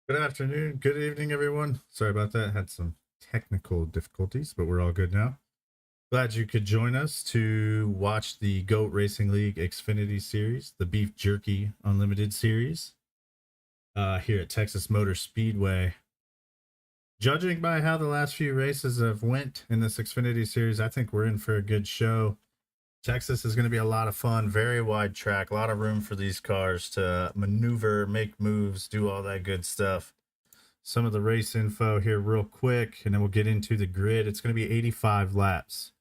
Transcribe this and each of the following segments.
Good afternoon, good evening, everyone. Sorry about that. Had some technical difficulties, but we're all good now. Glad you could join us to watch the GOAT Racing League Xfinity Series, the Beef Jerky Unlimited Series, here at Texas Motor Speedway. Judging by how the last few races have went in this Xfinity Series, I think we're in for a good show. Texas is going to be a lot of fun, very wide track, a lot of room for these cars to maneuver, make moves, do all that good stuff. Some of the race info here real quick, and then we'll get into the grid. It's going to be 85 laps.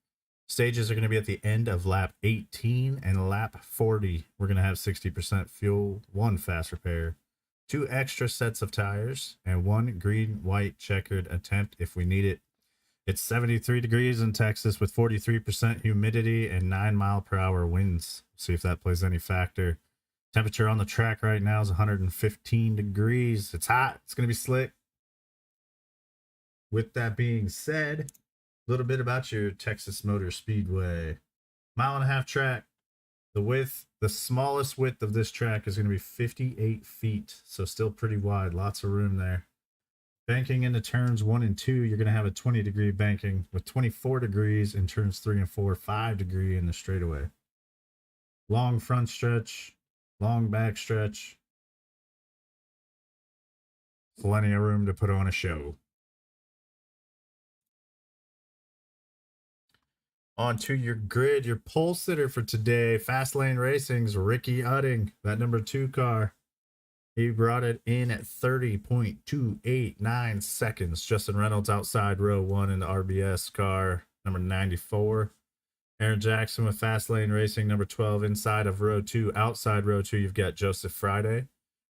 Stages are going to be at the end of lap 18 and lap 40. We're going to have 60% fuel, one fast repair, 2 extra sets of tires, and 1 green, white, checkered attempt if we need it. It's 73 degrees in Texas with 43% humidity and 9-mile-per-hour winds. See if that plays any factor. Temperature on the track right now is 115 degrees. It's hot. It's going to be slick. With that being said, a little bit about your Texas Motor Speedway. 1.5-mile track. The smallest width of this track is going to be 58 feet. So still pretty wide. Lots of room there. Banking into turns 1 and 2, you're going to have a 20-degree banking with 24 degrees in turns 3 and 4, 5 degree in the straightaway. Long front stretch, long back stretch. Plenty of room to put on a show. On to your grid, your pole sitter for today, Fast Lane Racing's Ricky Utting, that number 2 car. He brought it in at 30.289 seconds. Justin Reynolds outside row 1 in the RBS car, number 94. Aaron Jackson with Fast Lane Racing, number 12, inside of row 2. Outside row 2, you've got Joseph Friday.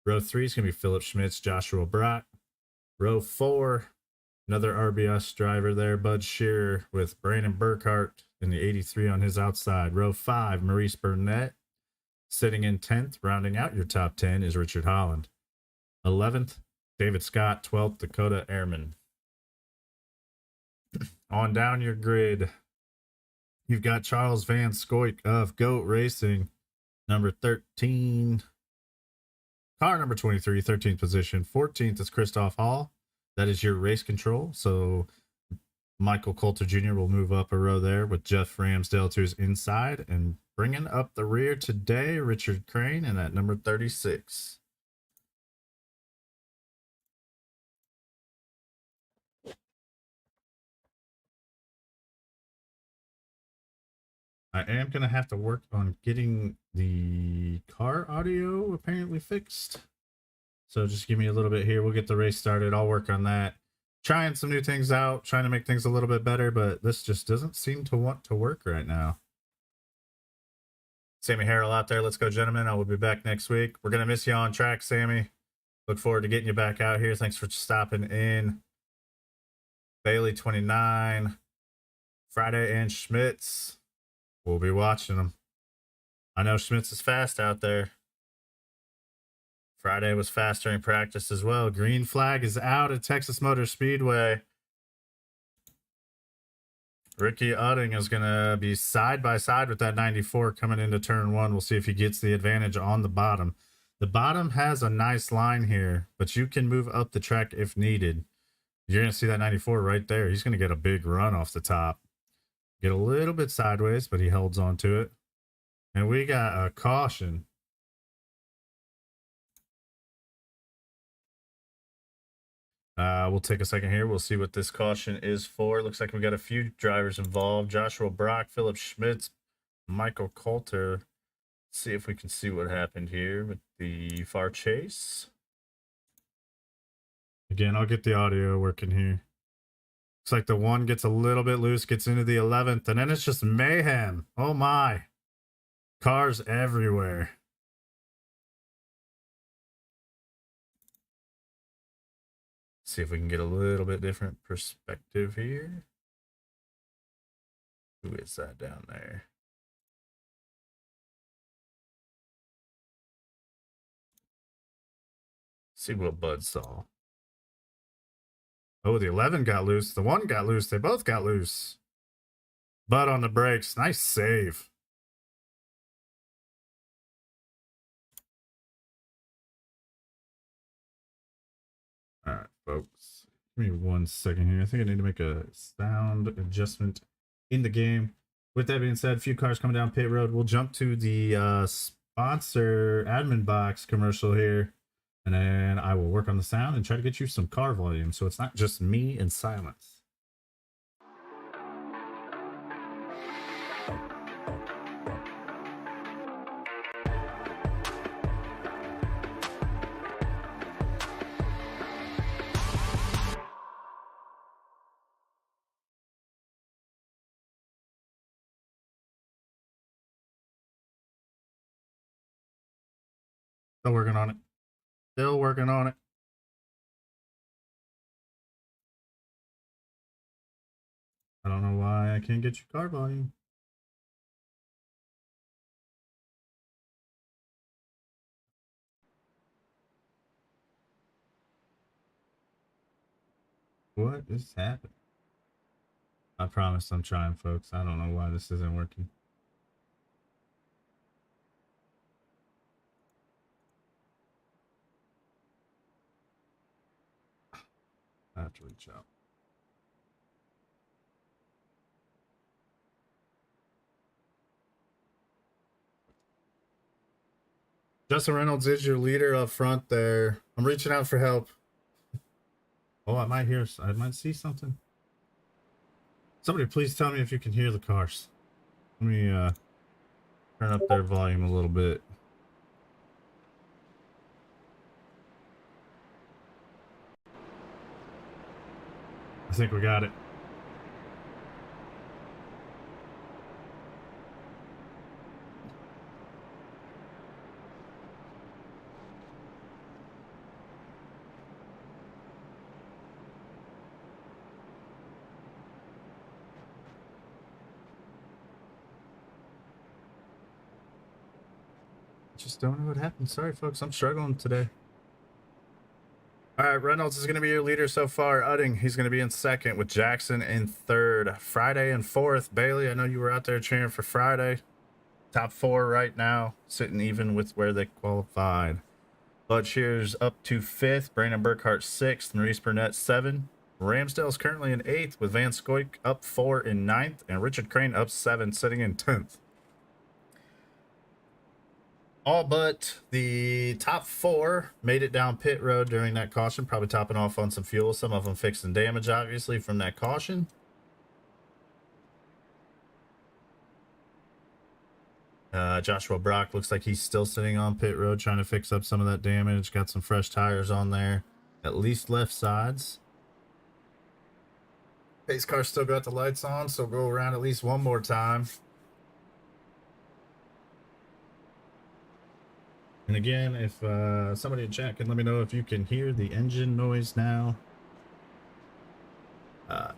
Row 3 is going to be Philip Schmitz, Joshua Brock. Row 4, another RBS driver there, Bud Shearer with Brandon Burkhart in the 83 on his outside. Row 5, Maurice Burnett. Sitting in 10th, rounding out your top 10 is Richard Holland. 11th, David Scott. 12th, Dakota Airman. On down your grid, you've got Charles Van Scoik of GOAT Racing, number 13. Car number 23, 13th position. 14th is Christoph Hall. That is your race control. So Michael Coulter Jr. will move up a row there with Jeff Ramsdale to his inside. And bringing up the rear today, Richard Crane and at number 36. I am going to have to work on getting the car audio apparently fixed. So just give me a little bit here. We'll get the race started. I'll work on that. Trying some new things out, trying to make things a little bit better, but this just doesn't seem to want to work right now. Sammy Harrell out there. Let's go, gentlemen. I will be back next week. We're going to miss you on track, Sammy. Look forward to getting you back out here. Thanks for stopping in. Bailey 29, Friday and Schmitz. We'll be watching them. I know Schmitz is fast out there. Friday was fast during practice as well. Green flag is out at Texas Motor Speedway. Ricky Utting is going to be side by side with that 94 coming into turn 1. We'll see if he gets the advantage on the bottom. The bottom has a nice line here, but you can move up the track if needed. You're going to see that 94 right there. He's going to get a big run off the top. Get a little bit sideways, but he holds on to it. And we got a caution. We'll take a second here. We'll see what this caution is for. Looks like we got a few drivers involved. Joshua Brock, Philip Schmitz, Michael Coulter. Let's see if we can see what happened here with the far chase. Again, I'll get the audio working here. Looks like the 1 gets a little bit loose, gets into the 11th, and then it's just mayhem. Oh my. Cars everywhere. See if we can get a little bit different perspective here. Who is that down there? See what Bud saw. Oh, the 11 got loose. The 1 got loose. They both got loose. Bud on the brakes. Nice save. folks. Give me 1 second here. I think I need to make a sound adjustment in the game. With that being said, a few cars coming down pit road. We'll jump to the sponsor AdminBoxx commercial here, and then I will work on the sound and try to get you some car volume so it's not just me in silence. Still working on it. Still working on it. I don't know why I can't get you car volume. What is happening? I promise I'm trying, folks. I don't know why this isn't working. I have to reach out. Justin Reynolds is your leader up front there. I'm reaching out for help. Oh, I might see something. Somebody please tell me if you can hear the cars. Let me turn up their volume a little bit. I think we got it. Just don't know what happened. Sorry, folks. I'm struggling today. All right, Reynolds is going to be your leader so far. Udding, he's going to be in second with Jackson in third. Friday in fourth. Bailey, I know you were out there cheering for Friday. Top 4 right now, sitting even with where they qualified. Bud Shears up to 5th. Brandon Burkhart 6th. Maurice Burnett 7. Ramsdale's currently in 8th with Van Scoik up 4 in 9th. And Richard Crane up 7, sitting in 10th. All but the top 4 made it down pit road during that caution, probably topping off on some fuel. Some of them fixing damage, obviously, from that caution. Joshua Brock looks like he's still sitting on pit road trying to fix up some of that damage. Got some fresh tires on there, at least left sides. Pace car still got the lights on, so go around at least one more time. And again, if somebody in chat can let me know if you can hear the engine noise now,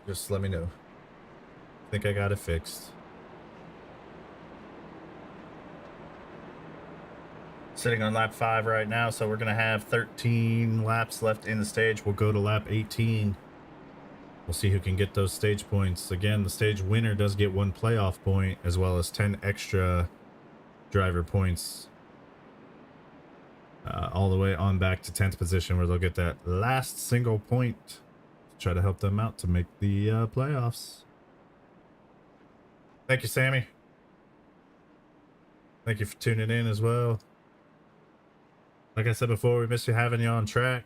just let me know. I think I got it fixed. Sitting on lap 5 right now, so we're going to have 13 laps left in the stage. We'll go to lap 18. We'll see who can get those stage points. Again, the stage winner does get 1 playoff point, as well as 10 extra driver points. All the way on back to 10th position, where they'll get that last single point to try to help them out to make the playoffs. Thank you, Sammy. Thank you for tuning in as well. Like I said before, we miss you having you on track.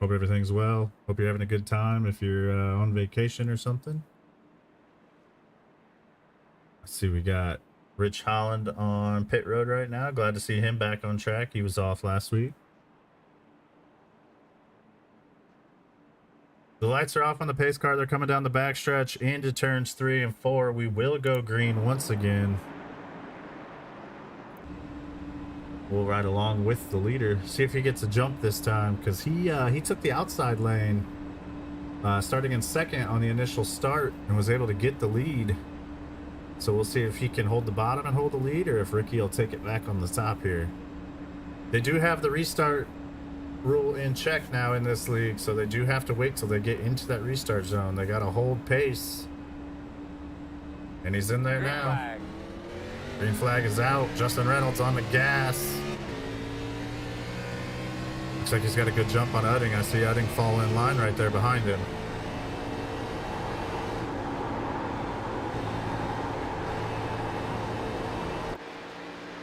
Hope everything's well. Hope you're having a good time if you're on vacation or something. Let's see, we got Rich Holland on pit road right now. Glad to see him back on track. He was off last week. The lights are off on the pace car. They're coming down the backstretch into turns 3 and 4. We will go green once again. We'll ride along with the leader. See if he gets a jump this time, because he took the outside lane, starting in second on the initial start, and was able to get the lead. So we'll see if he can hold the bottom and hold the lead, or if Ricky will take it back on the top here. They do have the restart rule in check now in this league, so they do have to wait till they get into that restart zone. They got to hold pace. And he's in there now. Green flag is out. Justin Reynolds on the gas. Looks like he's got a good jump on Udding. I see Udding fall in line right there behind him.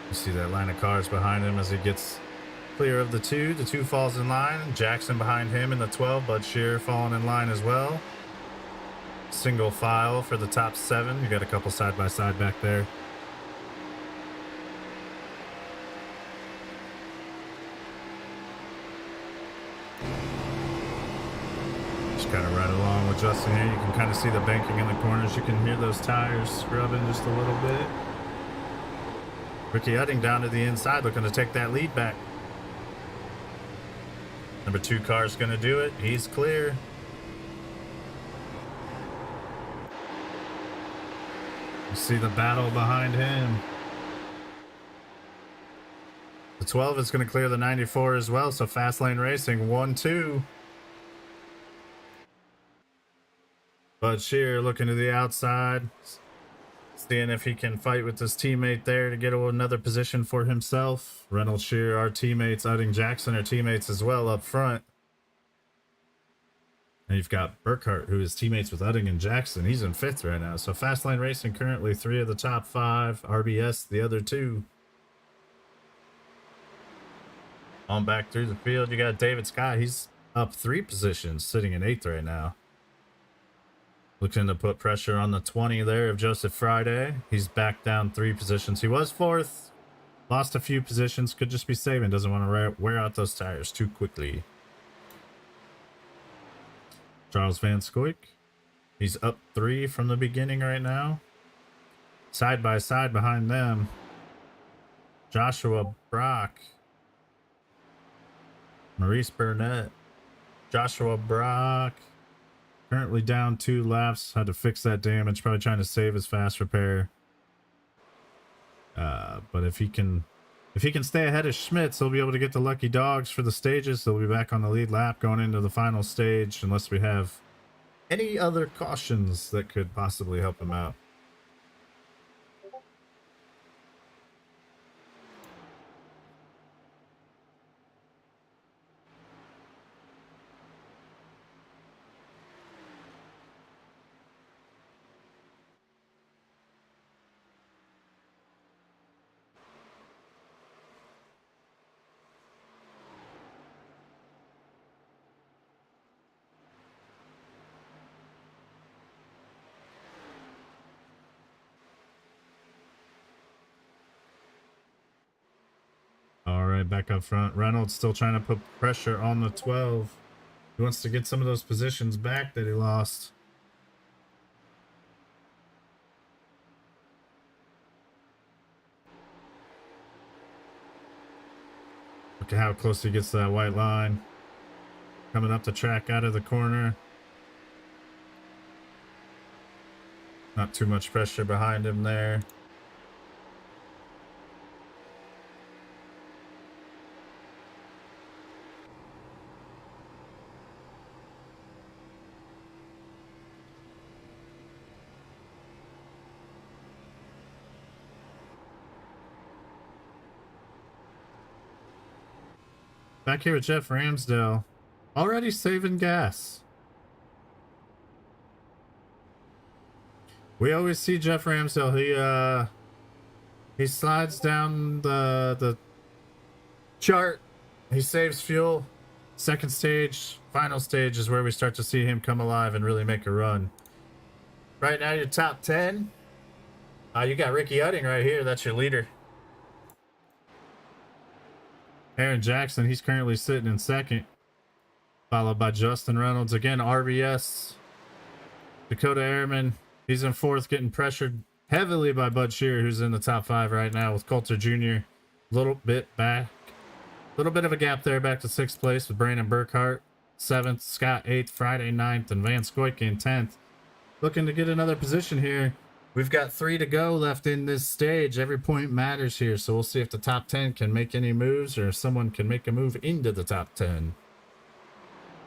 You see that line of cars behind him as he gets clear of the two. The two falls in line. Jackson behind him in the 12. Bud Shear falling in line as well. Single file for the top 7. You got a couple side by side back there. Just kind of right along with Justin here. You can kind of see the banking in the corners. You can hear those tires scrubbing just a little bit. Ricky Udding down to the inside, looking to take that lead back. Number 2 car's going to do it. He's clear. You see the battle behind him. The 12 is going to clear the 94 as well, so fast lane racing 1-2. Bud Shear looking to the outside, seeing if he can fight with his teammate there to get another position for himself. Reynolds, Shear, our teammates. Udding, Jackson are teammates as well up front. And you've got Burkhart, who is teammates with Udding and Jackson. He's in 5th right now. So fast lane racing currently 3 of the top 5. RBS the other 2. On back through the field, you got David Scott. He's up 3 positions, sitting in 8th right now. Looking to put pressure on the 20 there of Joseph Friday. He's back down 3 positions. He was 4th. Lost a few positions. Could just be saving. Doesn't want to wear out those tires too quickly. Charles Van Scoik. He's up 3 from the beginning right now. Side by side behind them. Joshua Brock. Maurice Burnett. Joshua Brock. Currently down 2 laps. Had to fix that damage. Probably trying to save his fast repair. But if he can stay ahead of Schmitz, he'll be able to get the lucky dogs for the stages. He'll be back on the lead lap going into the final stage, unless we have any other cautions that could possibly help him out. All right, back up front. Reynolds still trying to put pressure on the 12. He wants to get some of those positions back that he lost. Look at how close he gets to that white line. Coming up the track out of the corner. Not too much pressure behind him there. Back here with Jeff Ramsdale. Already saving gas. We always see Jeff Ramsdale. He slides down the chart. He saves fuel. Second stage, final stage is where we start to see him come alive and really make a run. Right now, your top 10. You got Ricky Udding right here. That's your leader. Aaron Jackson, he's currently sitting in 2nd. Followed by Justin Reynolds. Again, RBS. Dakota Airman, he's in 4th, getting pressured heavily by Bud Shear, who's in the top 5 right now with Coulter Jr. A little bit back. A little bit of a gap there, back to 6th place with Brandon Burkhart. 7th, Scott 8th, Friday 9th, and Van Scoik in 10th. Looking to get another position here. We've got 3 to go left in this stage. Every point matters here, so we'll see if the top 10 can make any moves or if someone can make a move into the top 10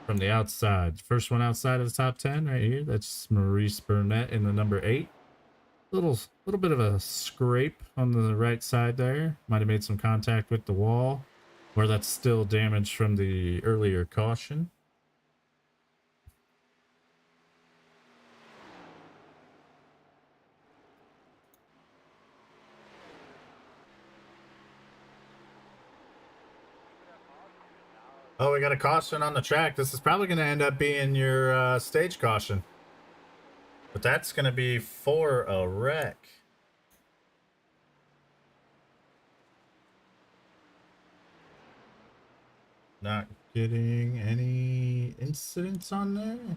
from the outside. First one outside of the top 10 right here. That's Maurice Burnett in the number 8. Little bit of a scrape on the right side there. Might have made some contact with the wall. Or that's still damage from the earlier caution. Oh, we got a caution on the track. This is probably going to end up being your stage caution. But that's going to be for a wreck. Not getting any incidents on there.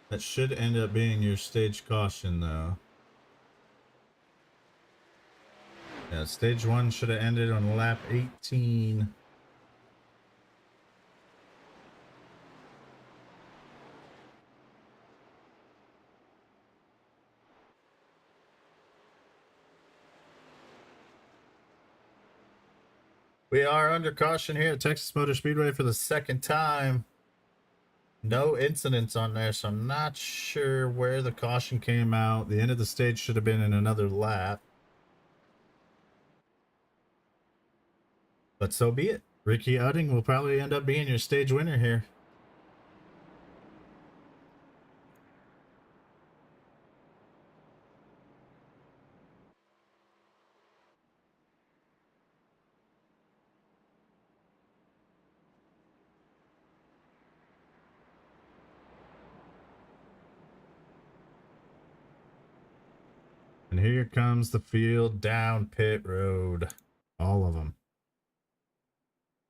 That should end up being your stage caution, though. Yeah, stage 1 should have ended on lap 18. We are under caution here at Texas Motor Speedway for the second time. No incidents on there, so I'm not sure where the caution came out. The end of the stage should have been in another lap. But so be it. Ricky Utting will probably end up being your stage winner here. And here comes the field down pit road. All of them.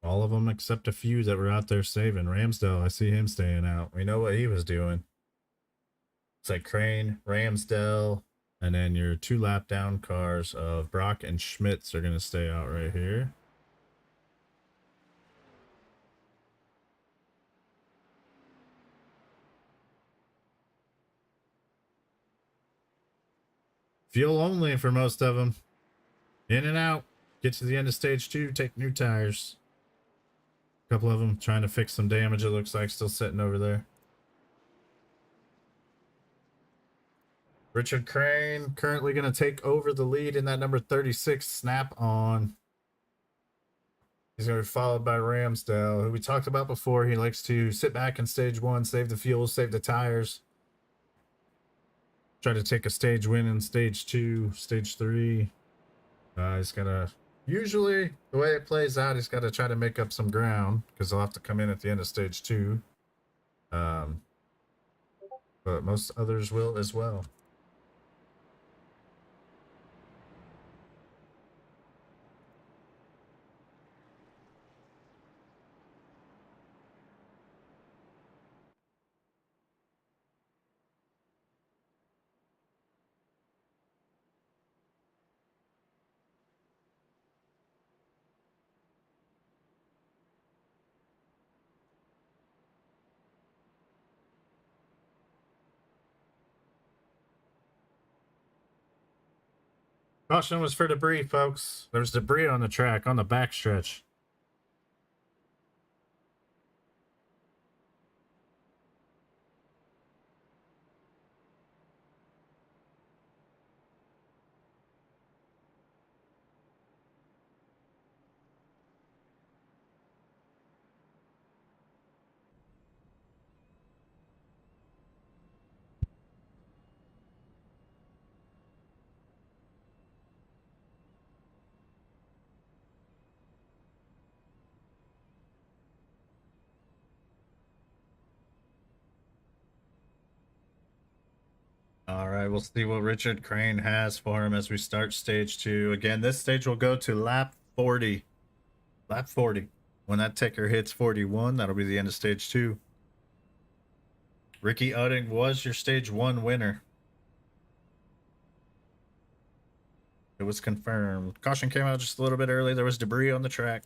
All of them except a few that were out there saving. Ramsdale, I see him staying out. We know what he was doing. It's like Crane, Ramsdale, and then your 2 lap down cars of Brock and Schmitz are going to stay out right here. Fuel only for most of them. In and out. Get to the end of stage 2, take new tires. A couple of them trying to fix some damage, it looks like, still sitting over there. Richard Crane currently going to take over the lead in that number 36 Snap On. He's going to be followed by Ramsdale, who we talked about before. He likes to sit back in stage 1, save the fuel, save the tires. Try to take a stage win in stage 2, stage 3. He's got to, usually the way it plays out, he's got to try to make up some ground because he'll have to come in at the end of stage 2. But most others will as well. Caution was for debris, folks. There's debris on the track on the backstretch. All right, we'll see what Richard Crane has for him as we start stage 2. Again, this stage will go to lap 40. Lap 40. When that ticker hits 41, that'll be the end of stage 2. Ricky Utting was your stage 1 winner. It was confirmed. Caution came out just a little bit early. There was debris on the track.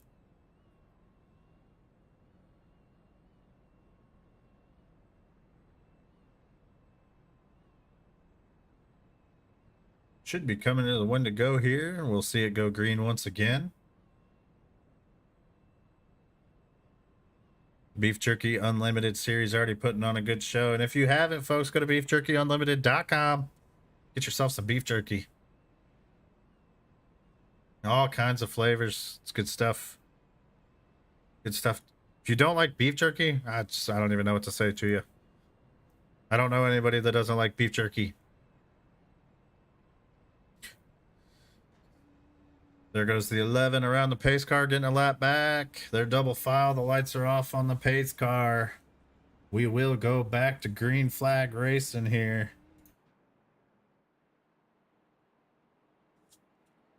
Should be coming to the one to go here. We'll see it go green once again. Beef Jerky Unlimited series already putting on a good show. And if you haven't, folks, go to beefjerkyunlimited.com. Get yourself some beef jerky. All kinds of flavors. It's good stuff. Good stuff. If you don't like beef jerky, I don't even know what to say to you. I don't know anybody that doesn't like beef jerky. There goes the 11 around the pace car, getting a lap back. They're double file. The lights are off on the pace car. We will go back to green flag racing here.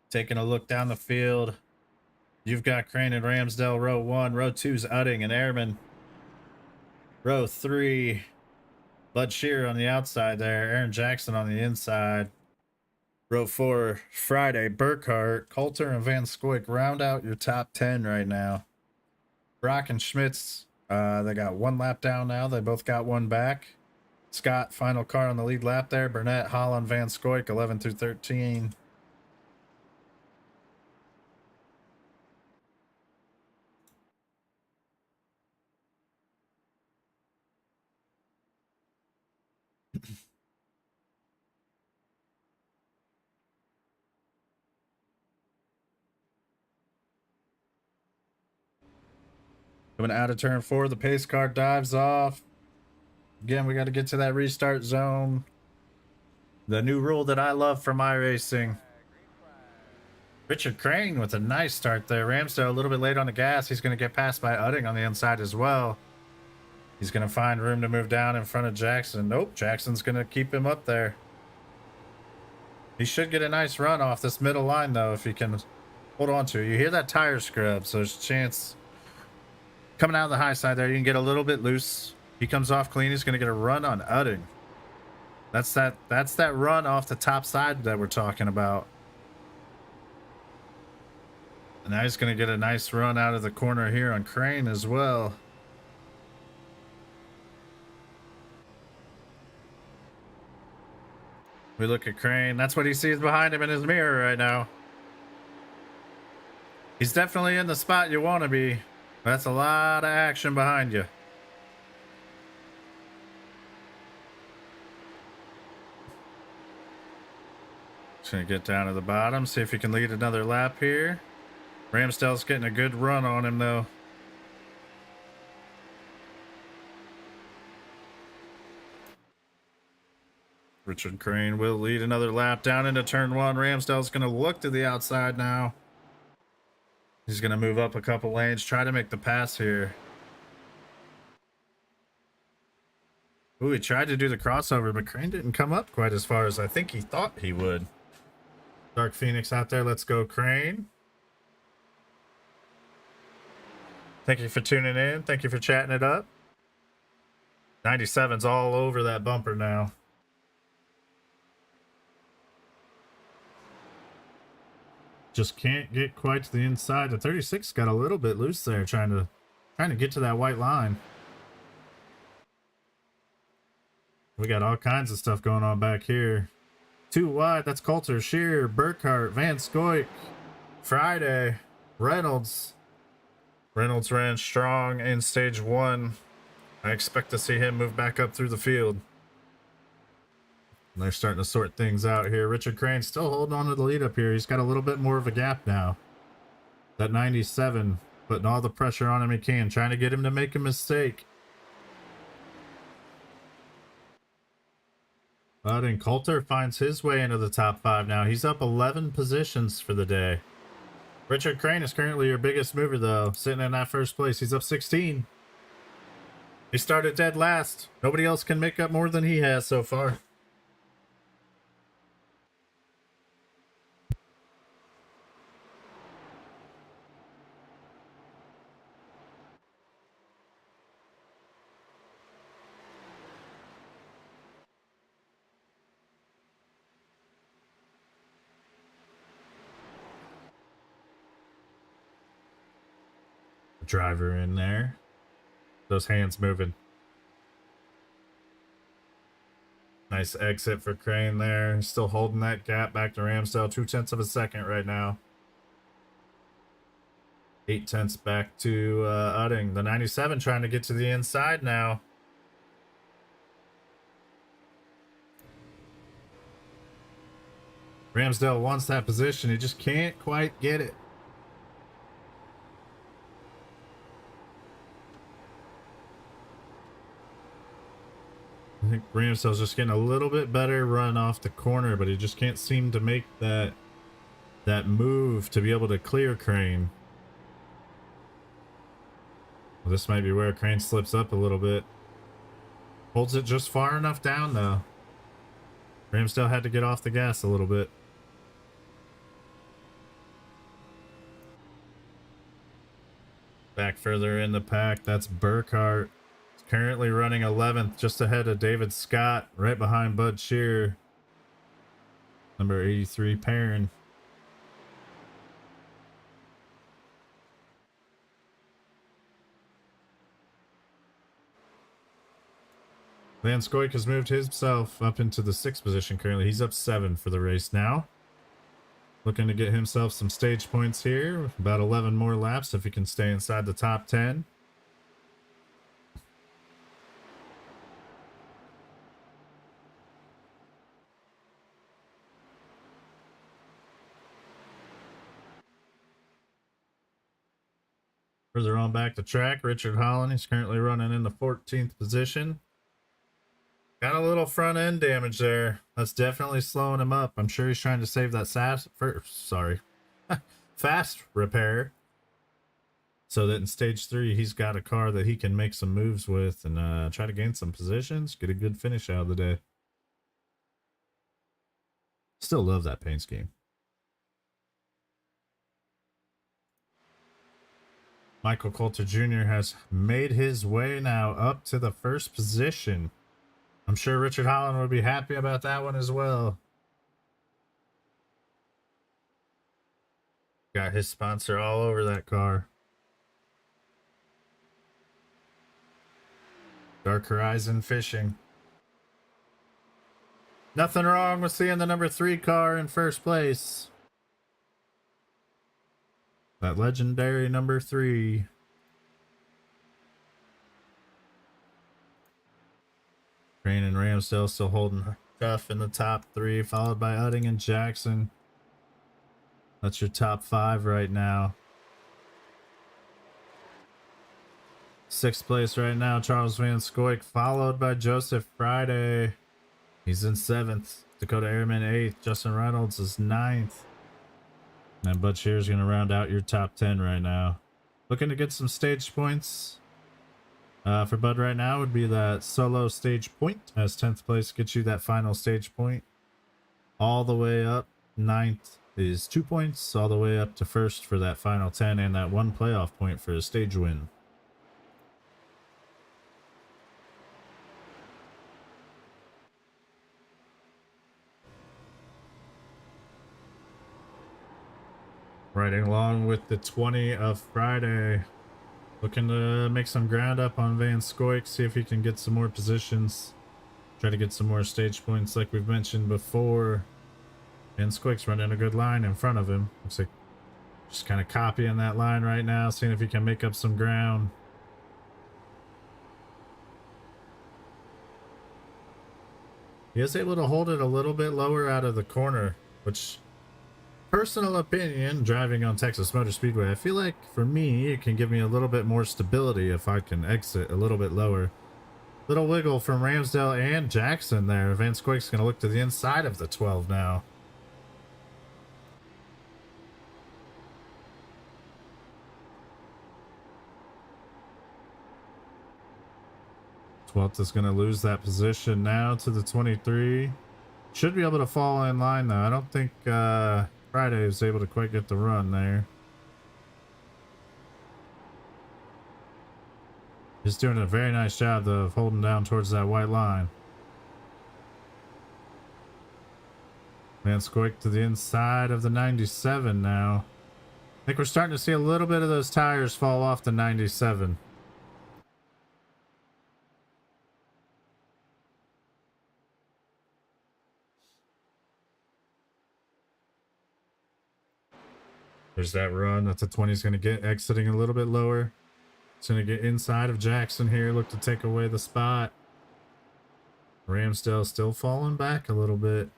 Taking a look down the field. You've got Crane and Ramsdale, row 1. Row 2's Utting and Airman. Row 3, Bud Shearer on the outside there. Aaron Jackson on the inside. Row 4, Friday, Burkhart, Coulter, and Van Scoik round out your top 10 right now. Brock and Schmitz, they got one lap down now. They both got one back. Scott, final car on the lead lap there. Burnett, Holland, Van Scoik, 11 through 13. Coming out of turn 4, the pace car dives off. Again, we got to get to that restart zone. The new rule that I love from iRacing. Richard Crane with a nice start there. Ramsdale a little bit late on the gas. He's going to get passed by Utting on the inside as well. He's going to find room to move down in front of Jackson. Nope, Jackson's going to keep him up there. He should get a nice run off this middle line, though, if he can hold on to it. You hear that tire scrub, so there's a chance. Coming out of the high side there, you can get a little bit loose. He comes off clean. He's going to get a run on Utting. That's that run off the top side that we're talking about. And now he's going to get a nice run out of the corner here on Crane as well. We look at Crane. That's what he sees behind him in his mirror right now. He's definitely in the spot you want to be. That's a lot of action behind you. Just gonna get down to the bottom, see if he can lead another lap here. Ramsdale's getting a good run on him, though. Richard Crane will lead another lap down into turn 1. Ramsdale's gonna look to the outside now. He's gonna move up a couple lanes, try to make the pass here. Ooh, he tried to do the crossover, but Crane didn't come up quite as far as I think he thought he would. Dark Phoenix out there. Let's go, Crane. Thank you for tuning in. Thank you for chatting it up. 97's all over that bumper now. Just can't get quite to the inside. The 36 got a little bit loose there, trying to get to that white line. We got all kinds of stuff going on back here. 2 wide, that's Coulter, Shearer, Burkhart, Van Scoik, Friday, Reynolds. Reynolds ran strong in stage 1. I expect to see him move back up through the field. And they're starting to sort things out here. Richard Crane still holding on to the lead up here. He's got a little bit more of a gap now. That 97, putting all the pressure on him he can, trying to get him to make a mistake. And Coulter finds his way into the top 5 now. He's up 11 positions for the day. Richard Crane is currently your biggest mover, though, sitting in that first place. He's up 16. He started dead last. Nobody else can make up more than he has so far. Driver in there. Those hands moving. Nice exit for Crane there. Still holding that gap back to Ramsdale. 0.2 of a second right now. 0.8 back to Utting. The 97 trying to get to the inside now. Ramsdale wants that position. He just can't quite get it. I think Ramsdale's just getting a little bit better run off the corner, but he just can't seem to make that move to be able to clear Crane. Well, this might be where Crane slips up a little bit. Holds it just far enough down though. Ramsdale had to get off the gas a little bit. Back further in the pack, that's Burkhart. He's currently running 11th, just ahead of David Scott, right behind Bud Shearer. Number 83, Perrin. Van Scoik has moved himself up into the 6th position currently. He's up 7 for the race now. Looking to get himself some stage points here. About 11 more laps if he can stay inside the top 10. Further on back the track, Richard Holland. He's currently running in the 14th position. Got a little front end damage there. That's definitely slowing him up. I'm sure he's trying to save that fast repair, so that in stage 3 he's got a car that he can make some moves with and try to gain some positions, get a good finish out of the day. Still love that paint scheme. Michael Coulter Jr. has made his way now up to the 1st position. I'm sure Richard Holland would be happy about that one as well. Got his sponsor all over that car. Dark Horizon Fishing. Nothing wrong with seeing the number 3 car in 1st place. That legendary number 3. Crane and Ramsdale still holding tough in the top 3, followed by Udding and Jackson. That's your top 5 right now. 6th place right now, Charles Van Scoik, followed by Joseph Friday. He's in 7th. Dakota Airman 8th. Justin Reynolds is 9th. And Bud Shearer's going to round out your top 10 right now. Looking to get some stage points. For Bud right now would be that solo stage point, as 10th place gets you that final stage point. All the way up, 9th is 2 points, all the way up to 1st for that final 10 and that 1 playoff point for a stage win. Riding along with the 20 of Friday. Looking to make some ground up on Van Scoik, see if he can get some more positions. Try to get some more stage points like we've mentioned before. Van Scoik's running a good line in front of him. Looks like just kind of copying that line right now, seeing if he can make up some ground. He is able to hold it a little bit lower out of the corner, which... personal opinion, driving on Texas Motor Speedway, I feel like for me it can give me a little bit more stability if I can exit a little bit lower. Little wiggle from Ramsdale and Jackson there. Van Scoik's going to look to the inside of the 12 now. 12th is going to lose that position now to the 23. Should be able to fall in line though. I don't think Friday was able to quite get the run there. He's doing a very nice job though of holding down towards that white line. Van Scoik to the inside of the 97 now. I think we're starting to see a little bit of those tires fall off the 97. There's that run that the 20 is going to get, exiting a little bit lower. It's going to get inside of Jackson here, look to take away the spot. Ramsdale still falling back a little bit.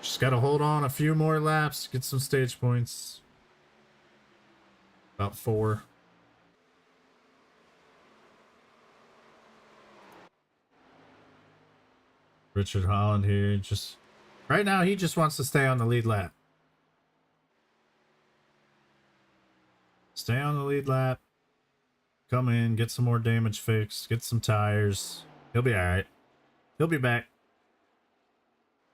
Just got to hold on a few more laps, get some stage points. About 4. Richard Holland here. Just right now, he just wants to stay on the lead lap. Stay on the lead lap. Come in, get some more damage fixed, get some tires. He'll be all right. He'll be back.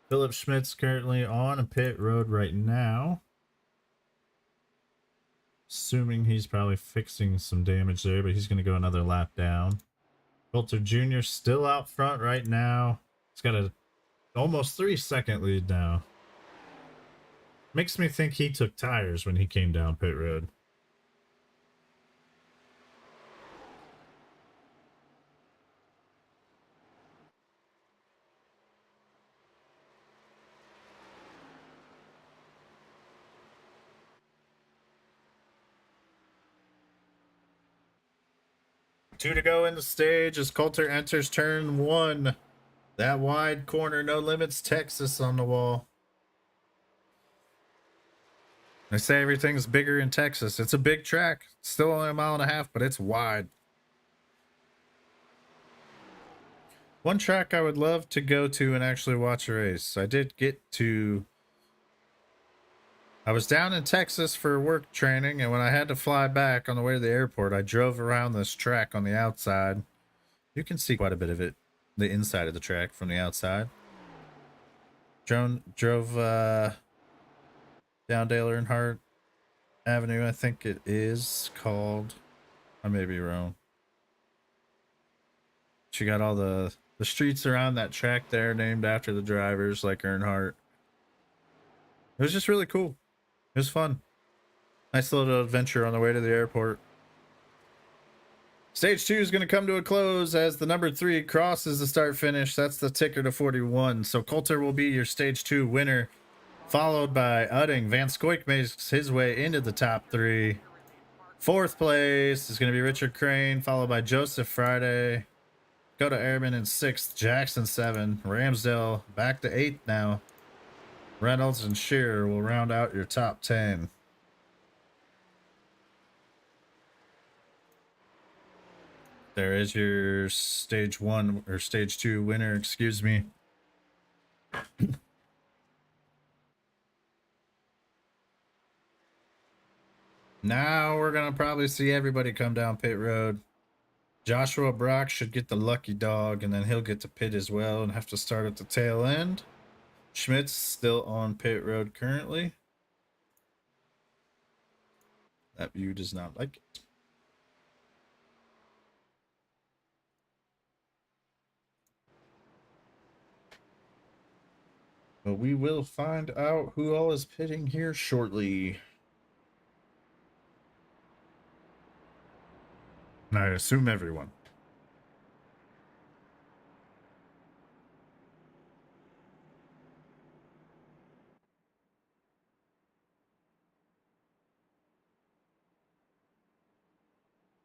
Philip Schmidt's currently on a pit road right now. Assuming he's probably fixing some damage there, but he's going to go another lap down. Coulter Jr. still out front right now. He's got a almost 3-second lead now. Makes me think he took tires when he came down pit road. Two to go in the stage as Coulter enters turn 1. That wide corner, no limits, Texas on the wall. They say everything's bigger in Texas. It's a big track. It's still only a mile and a half, but it's wide. One track I would love to go to and actually watch a race. I was down in Texas for work training, and when I had to fly back on the way to the airport, I drove around this track on the outside. You can see quite a bit of it, the inside of the track from the outside. Drove down Dale Earnhardt Avenue, I think it is called. I may be wrong. She got all the streets around that track there named after the drivers, like Earnhardt. It was just really cool. It was fun. Nice little adventure on the way to the airport. Stage 2 is going to come to a close as the number 3 crosses the start finish. That's the ticker to 41. So Coulter will be your stage 2 winner, followed by Udding. Van Scoik makes his way into the top 3. 4th place is going to be Richard Crane, followed by Joseph Friday. Go to Airman in 6th. Jackson 7. Ramsdale back to 8th now. Reynolds and Shearer will round out your top 10. There is your stage 1 or stage 2 winner, excuse me. Now we're going to probably see everybody come down pit road. Joshua Brock should get the lucky dog, and then he'll get to pit as well and have to start at the tail end. Schmidt's still on pit road currently. That view does not like it. But we will find out who all is pitting here shortly. And I assume everyone.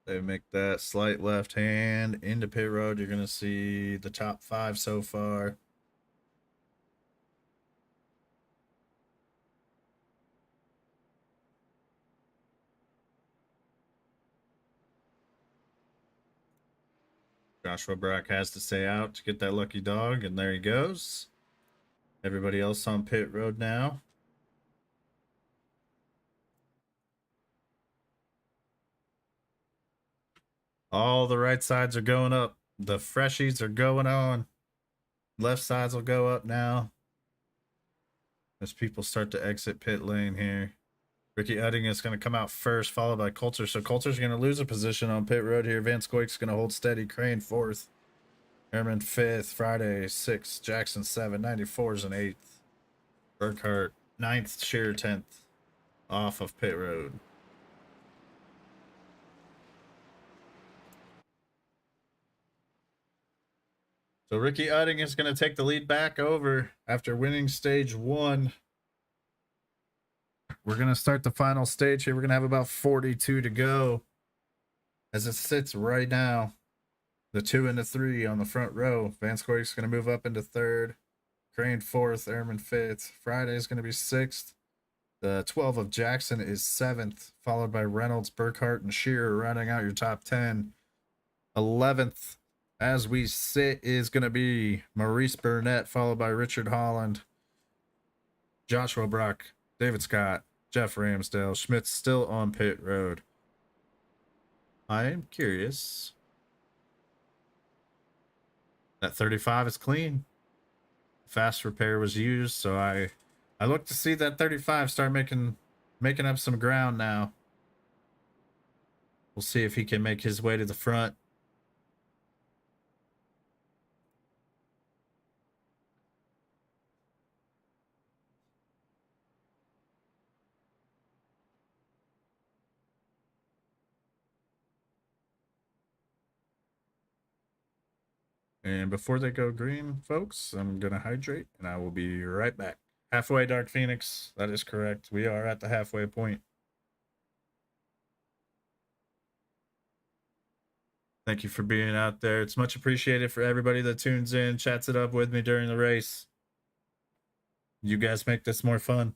They make that slight left hand into pit road. You're going to see the top 5 so far. Joshua Brock has to stay out to get that lucky dog, and there he goes. Everybody else on pit road now. All the right sides are going up. The freshies are going on. Left sides will go up now as people start to exit pit lane here. Ricky Udding is going to come out first, followed by Coulter. So Coulter's going to lose a position on pit road here. Van Scoik's going to hold steady. Crane 4th. Airman 5th. Friday 6th. Jackson 7. 94's and 8th. Burkhart 9th. Shearer 10th. Off of pit road. So Ricky Udding is going to take the lead back over after winning stage 1. We're going to start the final stage here. We're going to have about 42 to go. As it sits right now, the 2 and the 3 on the front row. Van Scoik's going to move up into 3rd. Crane 4th, Airman 5th. Friday is going to be 6th. The 12 of Jackson is 7th, followed by Reynolds, Burkhart, and Shearer rounding out your top 10. 11th, as we sit, is going to be Maurice Burnett, followed by Richard Holland, Joshua Brock, David Scott, Jeff Ramsdale. Schmidt's still on pit road. I am curious. That 35 is clean. Fast repair was used, so I look to see that 35 start making up some ground now. We'll see if he can make his way to the front. And before they go green, folks, I'm going to hydrate, and I will be right back. Halfway, Dark Phoenix. That is correct. We are at the halfway point. Thank you for being out there. It's much appreciated for everybody that tunes in, chats it up with me during the race. You guys make this more fun.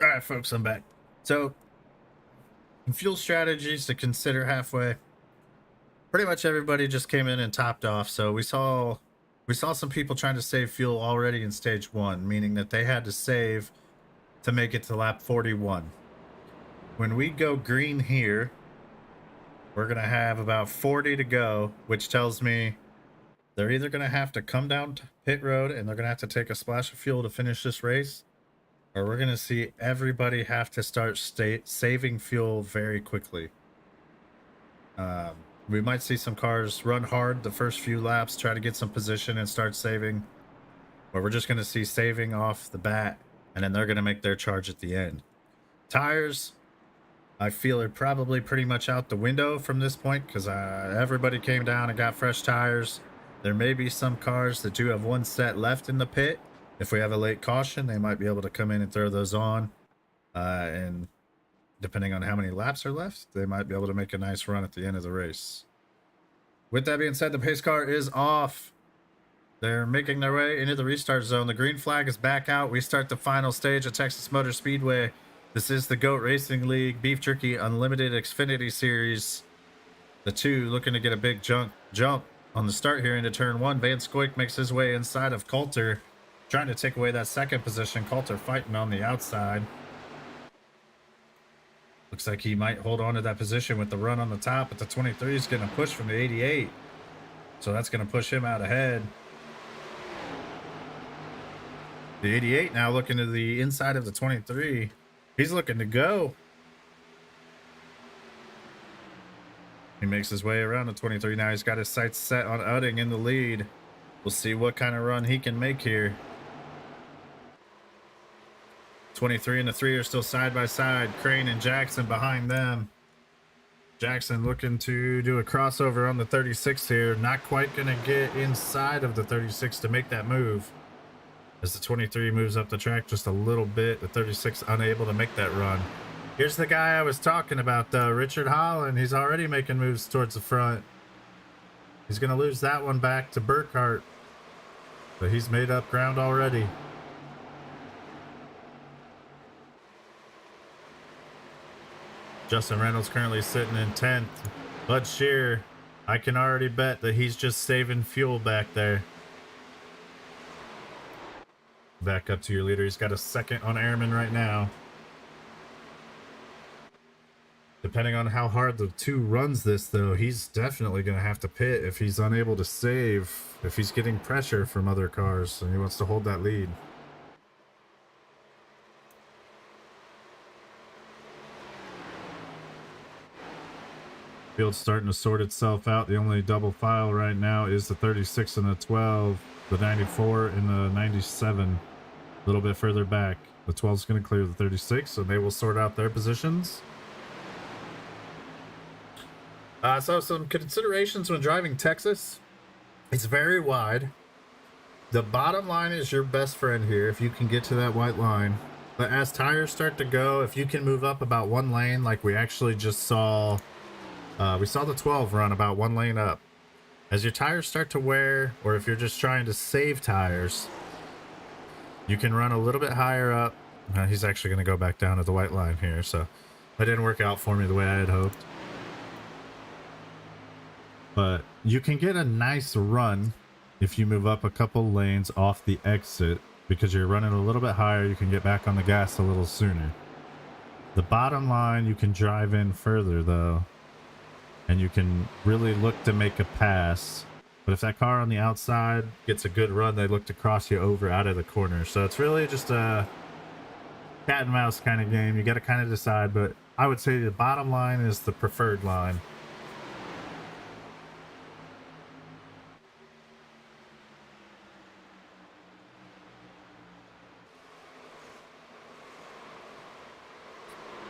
All right, folks, I'm back. So, fuel strategies to consider halfway. Pretty much everybody just came in and topped off. So we saw some people trying to save fuel already in stage 1, meaning that they had to save to make it to lap 41. When we go green here, we're going to have about 40 to go, which tells me they're either going to have to come down to pit road and they're going to have to take a splash of fuel to finish this race, or we're going to see everybody have to start saving fuel very quickly. We might see some cars run hard the first few laps, try to get some position and start saving. Or we're just going to see saving off the bat, and then they're going to make their charge at the end. Tires, I feel, are probably pretty much out the window from this point because everybody came down and got fresh tires. There may be some cars that do have one set left in the pit. If we have a late caution, they might be able to come in and throw those on. And depending on how many laps are left, they might be able to make a nice run at the end of the race. With that being said, the pace car is off. They're making their way into the restart zone. The green flag is back out. We start the final stage at Texas Motor Speedway. This is the GOAT Racing League Beef Jerky Unlimited Xfinity Series. The two looking to get a big jump on the start here into turn 1. Van Scoik makes his way inside of Coulter, trying to take away that second position. Coulter fighting on the outside. Looks like he might hold on to that position with the run on the top, but the 23 is going to push from the 88. So that's going to push him out ahead. The 88 now looking to the inside of the 23. He's looking to go. He makes his way around the 23 now. He's got his sights set on Udding in the lead. We'll see what kind of run he can make here. 23 and the 3 are still side by side. Crane and Jackson behind them. Jackson looking to do a crossover on the 36 here. Not quite going to get inside of the 36 to make that move. As the 23 moves up the track just a little bit, the 36 unable to make that run. Here's the guy I was talking about, though, Richard Holland. He's already making moves towards the front. He's going to lose that one back to Burkhart, but he's made up ground already. Justin Reynolds currently sitting in 10th. Bud Shear, I can already bet that he's just saving fuel back there. Back up to your leader. He's got a second on Airman right now. Depending on how hard the 2 runs this, though, he's definitely going to have to pit if he's unable to save, if he's getting pressure from other cars and he wants to hold that lead. Field's starting to sort itself out. The only double file right now is the 36 and the 12, the 94 and the 97. A little bit further back. The 12 is going to clear the 36, and they will sort out their positions. So some considerations when driving Texas. It's very wide. The bottom line is your best friend here if you can get to that white line. But as tires start to go, if you can move up about 1 lane like we actually just saw, we saw the 12 run about 1 lane up. As your tires start to wear, or if you're just trying to save tires, you can run a little bit higher up. He's actually going to go back down to the white line here, so that didn't work out for me the way I had hoped. But you can get a nice run if you move up a couple lanes off the exit, because you're running a little bit higher. You can get back on the gas a little sooner. The bottom line, you can drive in further though, and you can really look to make a pass. But if that car on the outside gets a good run, they look to cross you over out of the corner. So it's really just a cat and mouse kind of game. You got to kind of decide, but I would say the bottom line is the preferred line.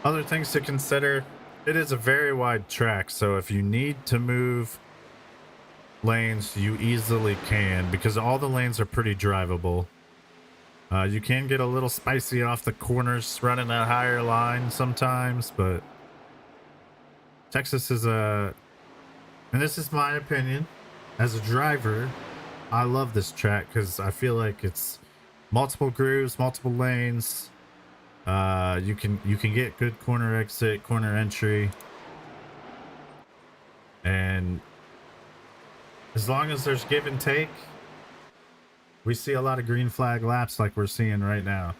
Other things to consider, it is a very wide track, so if you need to move lanes, you easily can, because all the lanes are pretty drivable. You can get a little spicy off the corners running that higher line sometimes, but Texas is and this is my opinion, as a driver, I love this track because I feel like it's multiple grooves, multiple lanes. You can get good corner exit, corner entry, and as long as there's give and take, we see a lot of green flag laps like we're seeing right now.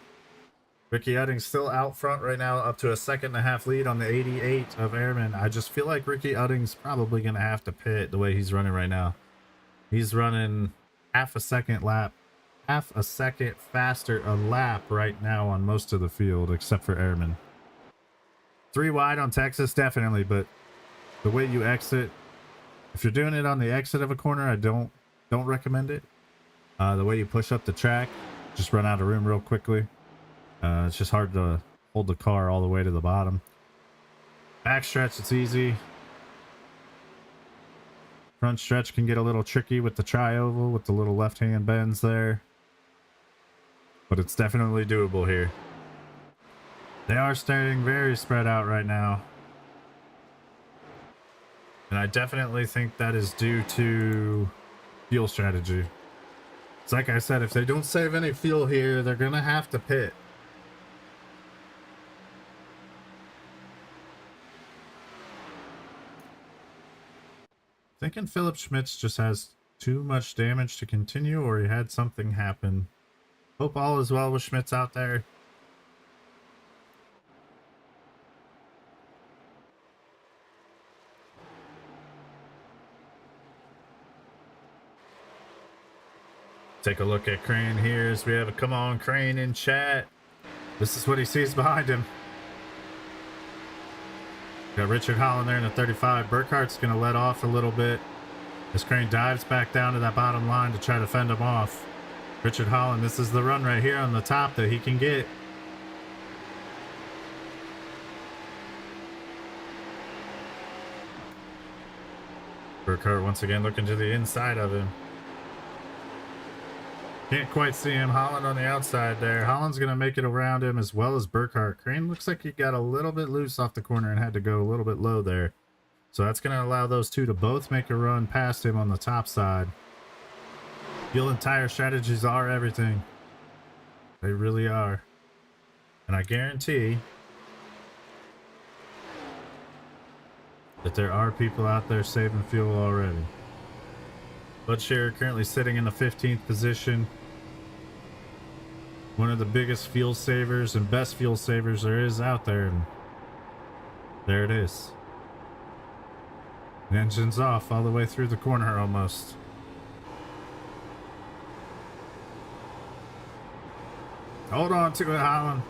Ricky Udding's still out front right now, up to a 1.5 lead on the 88 of Airman. I just feel like Ricky Udding's probably going to have to pit the way he's running right now. He's running half a second faster a lap right now on most of the field, except for Airman. 3 wide on Texas, definitely, but the way you exit, if you're doing it on the exit of a corner, I don't recommend it. The way you push up the track, just run out of room real quickly. It's just hard to hold the car all the way to the bottom. Backstretch, it's easy. Front stretch can get a little tricky with the tri-oval, with the little left-hand bends there. But it's definitely doable here. They are staying very spread out right now. And I definitely think that is due to fuel strategy. It's like I said, if they don't save any fuel here, they're going to have to pit. Thinking Philip Schmitz just has too much damage to continue, or he had something happen. Hope all is well with Schmitz out there. Take a look at Crane here as we have a come on Crane in chat. This is what he sees behind him. Got Richard Holland there in the 35. Burkhart's going to let off a little bit as Crane dives back down to that bottom line to try to fend him off. Richard Holland, this is the run right here on the top that he can get. Burkhart once again looking to the inside of him. Can't quite see him. Holland on the outside there. Holland's going to make it around him as well as Burkhart. Crane looks like he got a little bit loose off the corner and had to go a little bit low there. So that's going to allow those two to both make a run past him on the top side. Fuel and tire strategies are everything. They really are. And I guarantee that there are people out there saving fuel already. Bud Shearer currently sitting in the 15th position. One of the biggest fuel savers and best fuel savers there is out there. And there it is. The engine's off all the way through the corner almost. Hold on to it, Holland.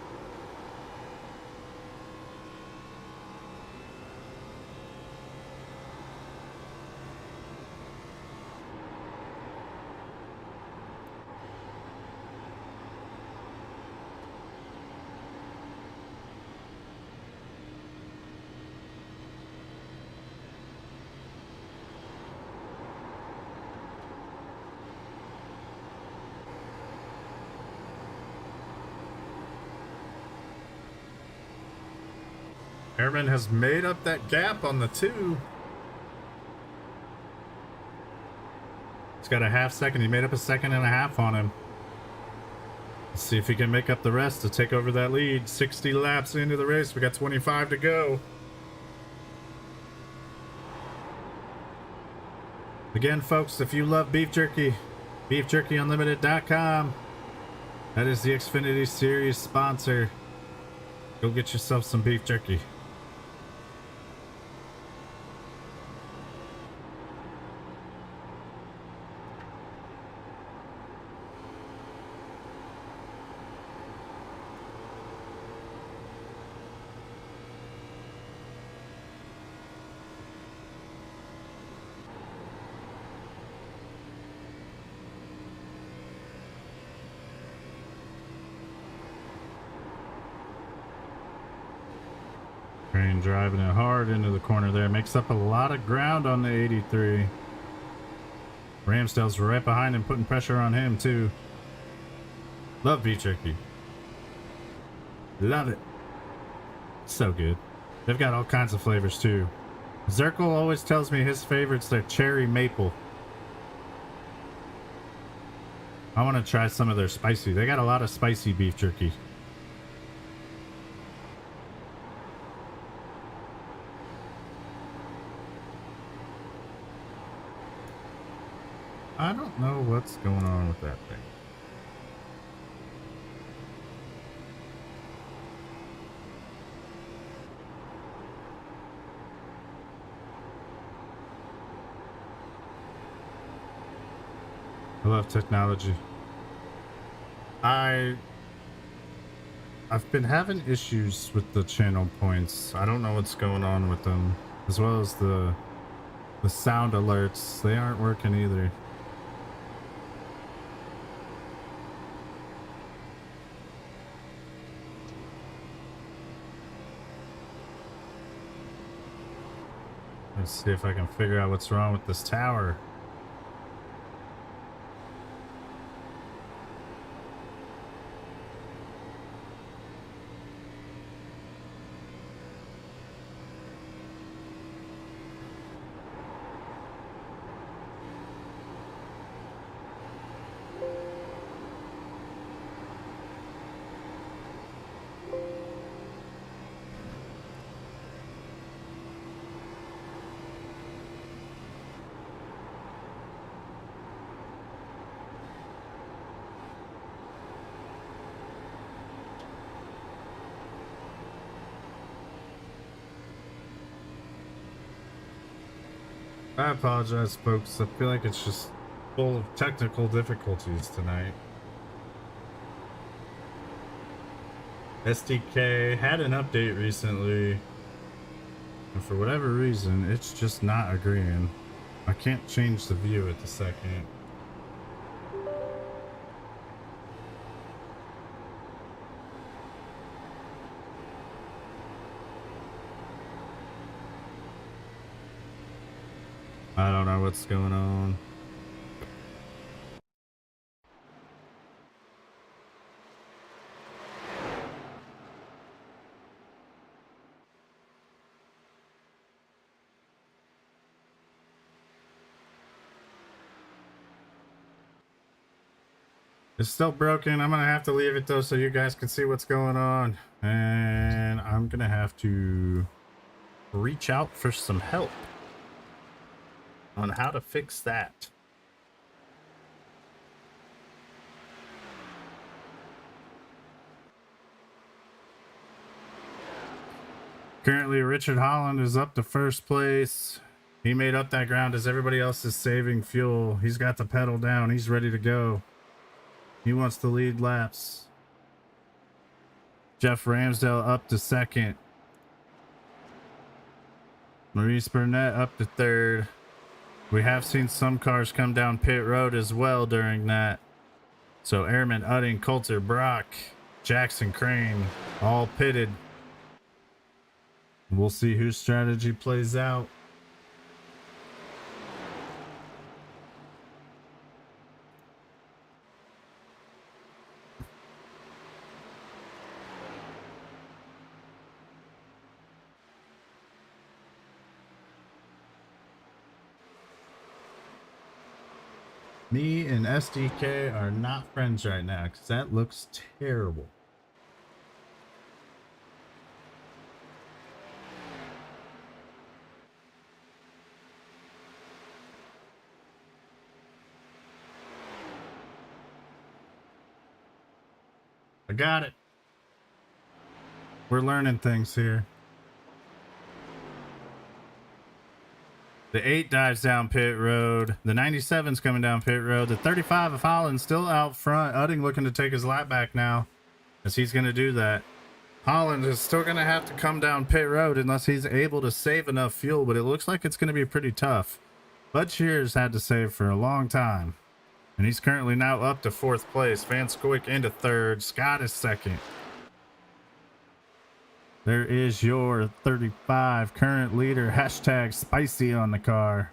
Airman has made up that gap on the 2. He's got a half second. He made up a second and a half on him. Let's see if he can make up the rest to take over that lead. 60 laps into the race. We got 25 to go. Again, folks, if you love beef jerky, beefjerkyunlimited.com. That is the Xfinity Series sponsor. Go get yourself some beef jerky. Train driving it hard into the corner there. Makes up a lot of ground on the 83. Ramsdale's right behind him, putting pressure on him too. Love beef jerky. Love it. So good. They've got all kinds of flavors too. Zirkle always tells me his favorites, they're cherry maple. I want to try some of their spicy. They got a lot of spicy beef jerky. I don't know what's going on with that thing. I love technology. I've been having issues with the channel points. I don't know what's going on with them, as well as the sound alerts. They aren't working either. Let's see if I can figure out what's wrong with this tower. I apologize, folks. I feel like it's just full of technical difficulties tonight. SDK had an update recently, and for whatever reason, it's just not agreeing. I can't change the view at the second. I don't know what's going on. It's still broken. I'm gonna have to leave it though so you guys can see what's going on. And I'm gonna have to reach out for some help on how to fix that. Currently, Richard Holland is up to first place. He made up that ground as everybody else is saving fuel. He's got the pedal down. He's ready to go. He wants to lead laps. Jeff Ramsdale up to second. Maurice Burnett up to third. We have seen some cars come down pit road as well during that. So Airman, Udding, Coulter, Brock, Jackson, Crane, all pitted. We'll see whose strategy plays out. Me and SDK are not friends right now because that looks terrible. I got it. We're learning things here. The 8 dives down pit road. The 97's coming down pit road. The 35 of Holland still out front. Udding looking to take his lap back now, as he's going to do that. Holland is still going to have to come down pit road unless he's able to save enough fuel, but it looks like it's going to be pretty tough. Bud Shears had to save for a long time, and he's currently now up to 4th place. Van Scoik into 3rd. Scott is 2nd. There is your 35 current leader. Hashtag spicy on the car.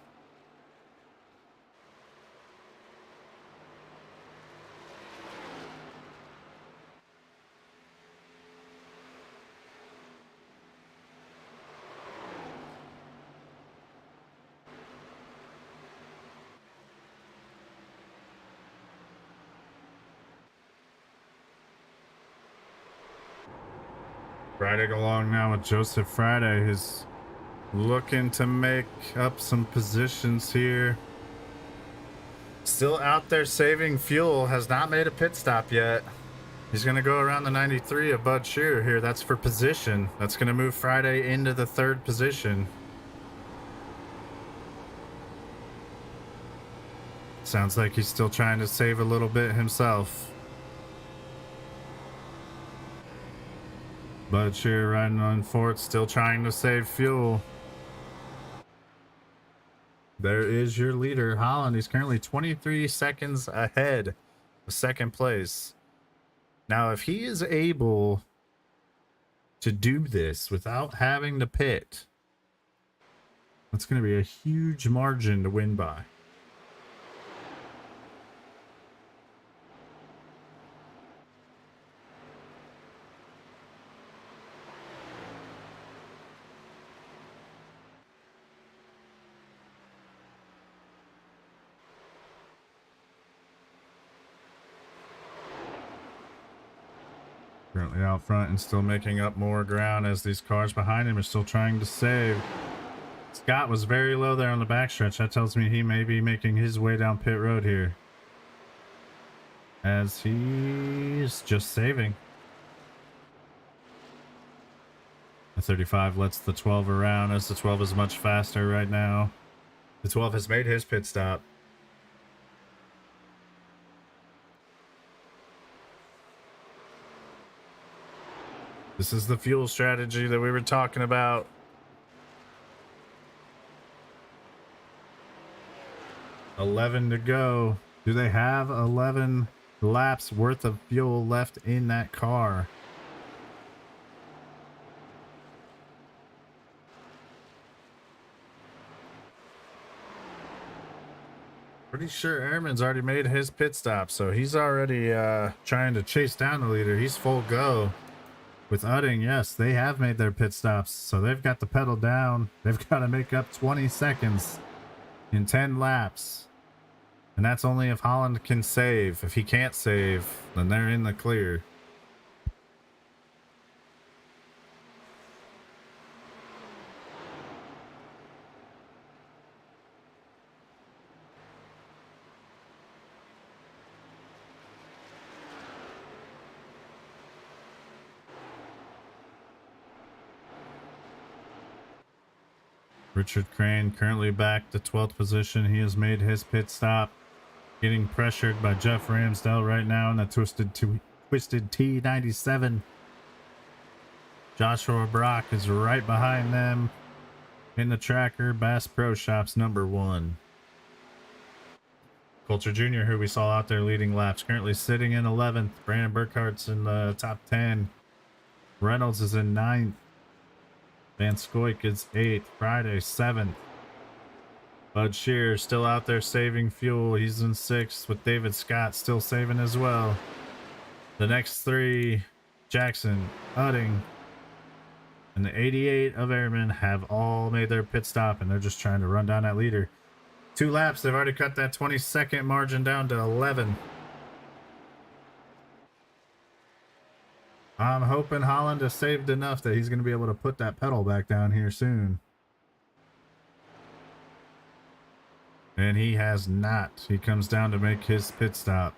Riding along now with Joseph Friday, is looking to make up some positions here. Still out there saving fuel, has not made a pit stop yet. He's going to go around the 93 of Bud Shearer here. That's for position. That's going to move Friday into the 3rd position. Sounds like he's still trying to save a little bit himself. Bud Shearer riding on 4th, still trying to save fuel. There is your leader, Holland. He's currently 23 seconds ahead of 2nd place. Now, if he is able to do this without having to pit, that's going to be a huge margin to win by. Currently out front and still making up more ground as these cars behind him are still trying to save. Scott was very low there on the backstretch. That tells me he may be making his way down pit road here, as he's just saving. The 35 lets the 12 around, as the 12 is much faster right now. The 12 has made his pit stop. This is the fuel strategy that we were talking about. $11 to go. Do they have 11 laps worth of fuel left in that car? Pretty sure Airman's already made his pit stop, so he's already trying to chase down the leader. He's full go. With Udding, yes, they have made their pit stops, so they've got the pedal down. They've got to make up 20 seconds in 10 laps. And that's only if Holland can save. If he can't save, then they're in the clear. Richard Crane currently back to 12th position. He has made his pit stop, getting pressured by Jeff Ramsdell right now in the twisted T97. Joshua Brock is right behind them in the tracker. Bass Pro Shops #1. Coulter Jr., who we saw out there leading laps, currently sitting in 11th. Brandon Burkhart's in the top 10. Reynolds is in 9th. Van Scoik is 8th. Friday 7th. Bud Shear still out there saving fuel. He's in 6th with David Scott still saving as well. The next three, Jackson, Udding, and the 88 of Airmen have all made their pit stop, and they're just trying to run down that leader. 2 laps, they've already cut that 20-second margin down to 11. I'm hoping Holland has saved enough that he's going to be able to put that pedal back down here soon. And he has not. He comes down to make his pit stop.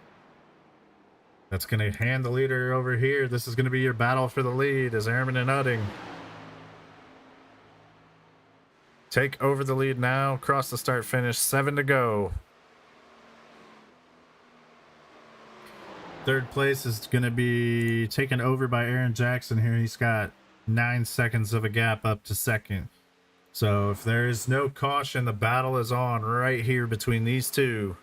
That's going to hand the leader over here. This is going to be your battle for the lead as Airman and Udding take over the lead now. Across the start finish, 7 to go. Third place is going to be taken over by Aaron Jackson here. He's got 9 seconds of a gap up to second. So if there is no caution, the battle is on right here between these two.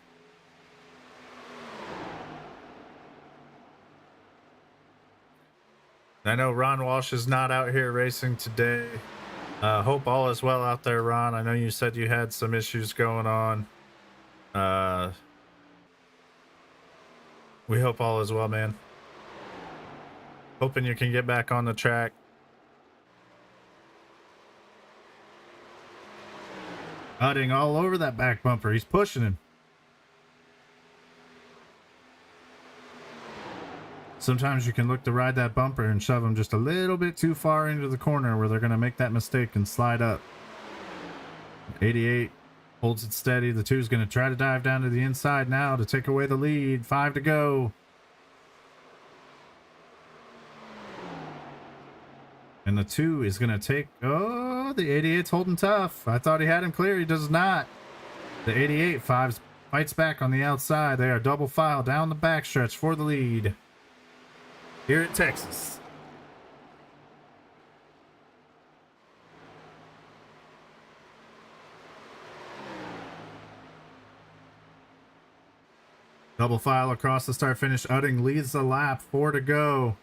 I know Ron Walsh is not out here racing today. Hope all is well out there, Ron. I know you said you had some issues going on. We hope all is well, man. Hoping you can get back on the track. Udding all over that back bumper. He's pushing him. Sometimes you can look to ride that bumper and shove them just a little bit too far into the corner where they're going to make that mistake and slide up. 88 holds it steady. The 2 is going to try to dive down to the inside now to take away the lead. 5 to go. And the 2 is going to take... Oh, the 88's holding tough. I thought he had him clear. He does not. The 88 fights back on the outside. They are double file down the backstretch for the lead here at Texas. Double file across the start finish. Udding leads the lap. 4 to go.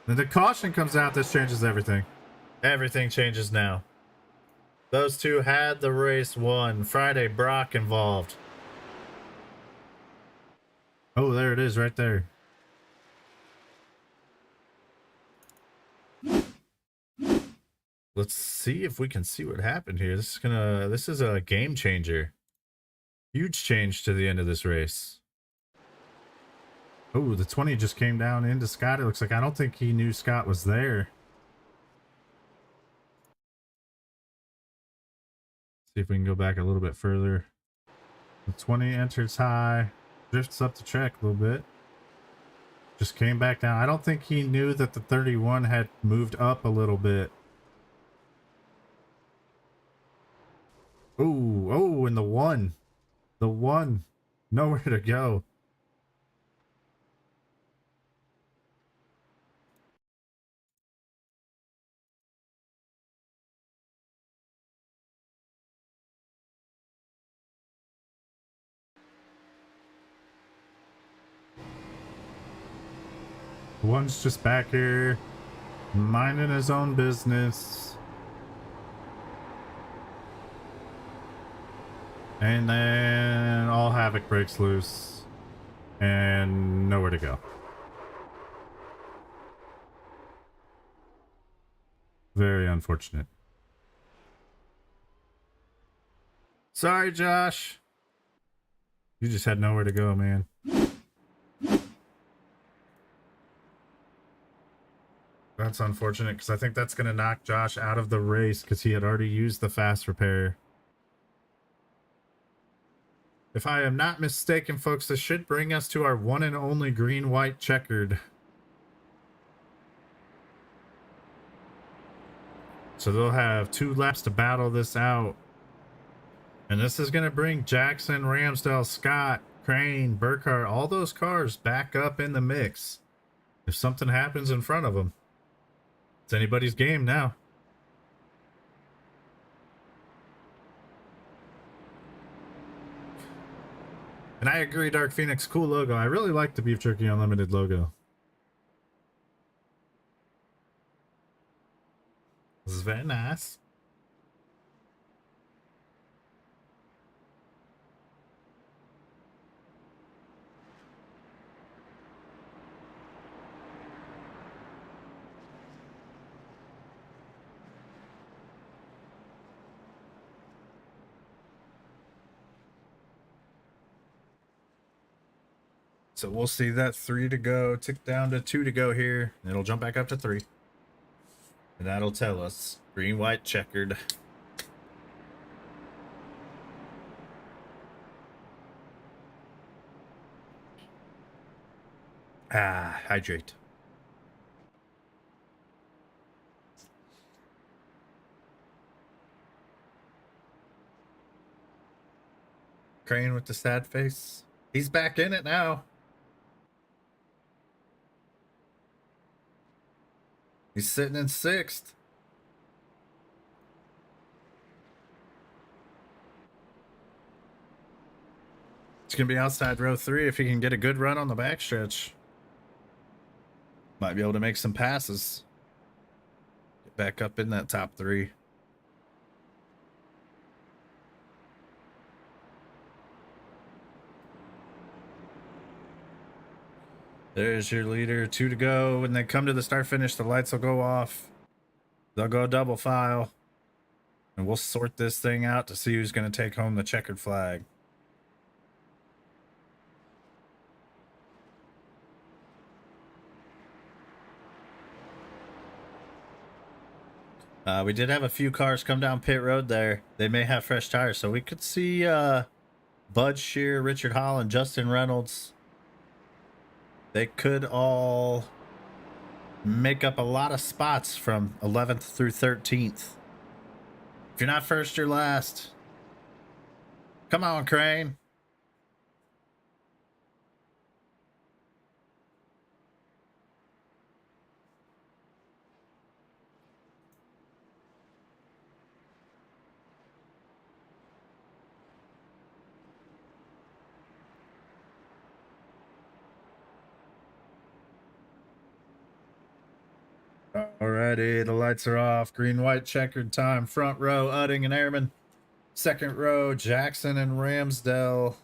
Then the caution comes out. This changes everything. Everything changes now. Those 2 had the race won. Friday, Brock involved. Oh, there it is right there. Let's see if we can see what happened here. This is a game changer. Huge change to the end of this race. Oh, the 20 just came down into Scott. It looks like I don't think he knew Scott was there. See if we can go back a little bit further. The 20 enters high, drifts up the track a little bit. Just came back down. I don't think he knew that the 31 had moved up a little bit. Oh, and the 1. The 1. Nowhere to go. The 1's just back here, minding his own business. And then all havoc breaks loose and nowhere to go. Very unfortunate. Sorry, Josh. You just had nowhere to go, man. That's unfortunate because I think that's going to knock Josh out of the race because he had already used the fast repair. If I am not mistaken, folks, this should bring us to our one and only green-white checkered. So they'll have 2 laps to battle this out. And this is going to bring Jackson, Ramsdale, Scott, Crane, Burkhart, all those cars back up in the mix. If something happens in front of them, it's anybody's game now. And I agree, Dark Phoenix, cool logo. I really like the Beef Jerky Unlimited logo. This is very nice. So we'll see that 3 to go tick down to 2 to go here. It'll jump back up to 3. And that'll tell us green, white, checkered. Hydrate. Crane with the sad face. He's back in it now. He's sitting in 6th. It's going to be outside row 3 if he can get a good run on the backstretch. Might be able to make some passes. Get back up in that top 3. There's your leader. 2 to go. When they come to the start finish, the lights will go off. They'll go double file. And we'll sort this thing out to see who's going to take home the checkered flag. We did have a few cars come down pit road there. They may have fresh tires, so we could see Bud Shear, Richard Holland, Justin Reynolds. They could all make up a lot of spots from 11th through 13th. If you're not first, you're last. Come on, Crane. Alrighty, the lights are off. Green, white, checkered time. Front row, Udding and Airman. Second row, Jackson and Ramsdale.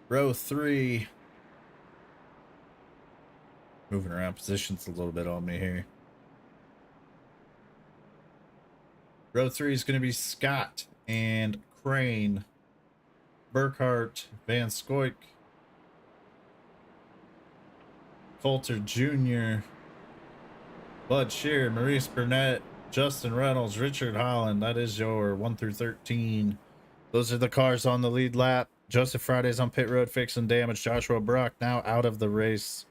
Row 3. Moving around positions a little bit on me here. Row 3 is going to be Scott and Crane. Burkhart, Van Scoik. Coulter Jr., Bud Shear, Maurice Burnett, Justin Reynolds, Richard Holland. That is your 1 through 13. Those are the cars on the lead lap. Joseph Friday's on pit road fixing damage. Joshua Brock now out of the race.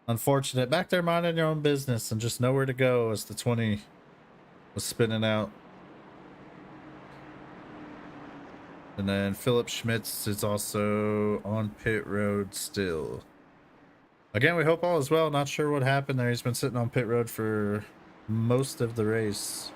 Unfortunate. Back there minding your own business and just nowhere to go as the 20 was spinning out. And then Philip Schmitz is also on pit road still. Again, we hope all is well. Not sure what happened there. He's been sitting on pit road for most of the race.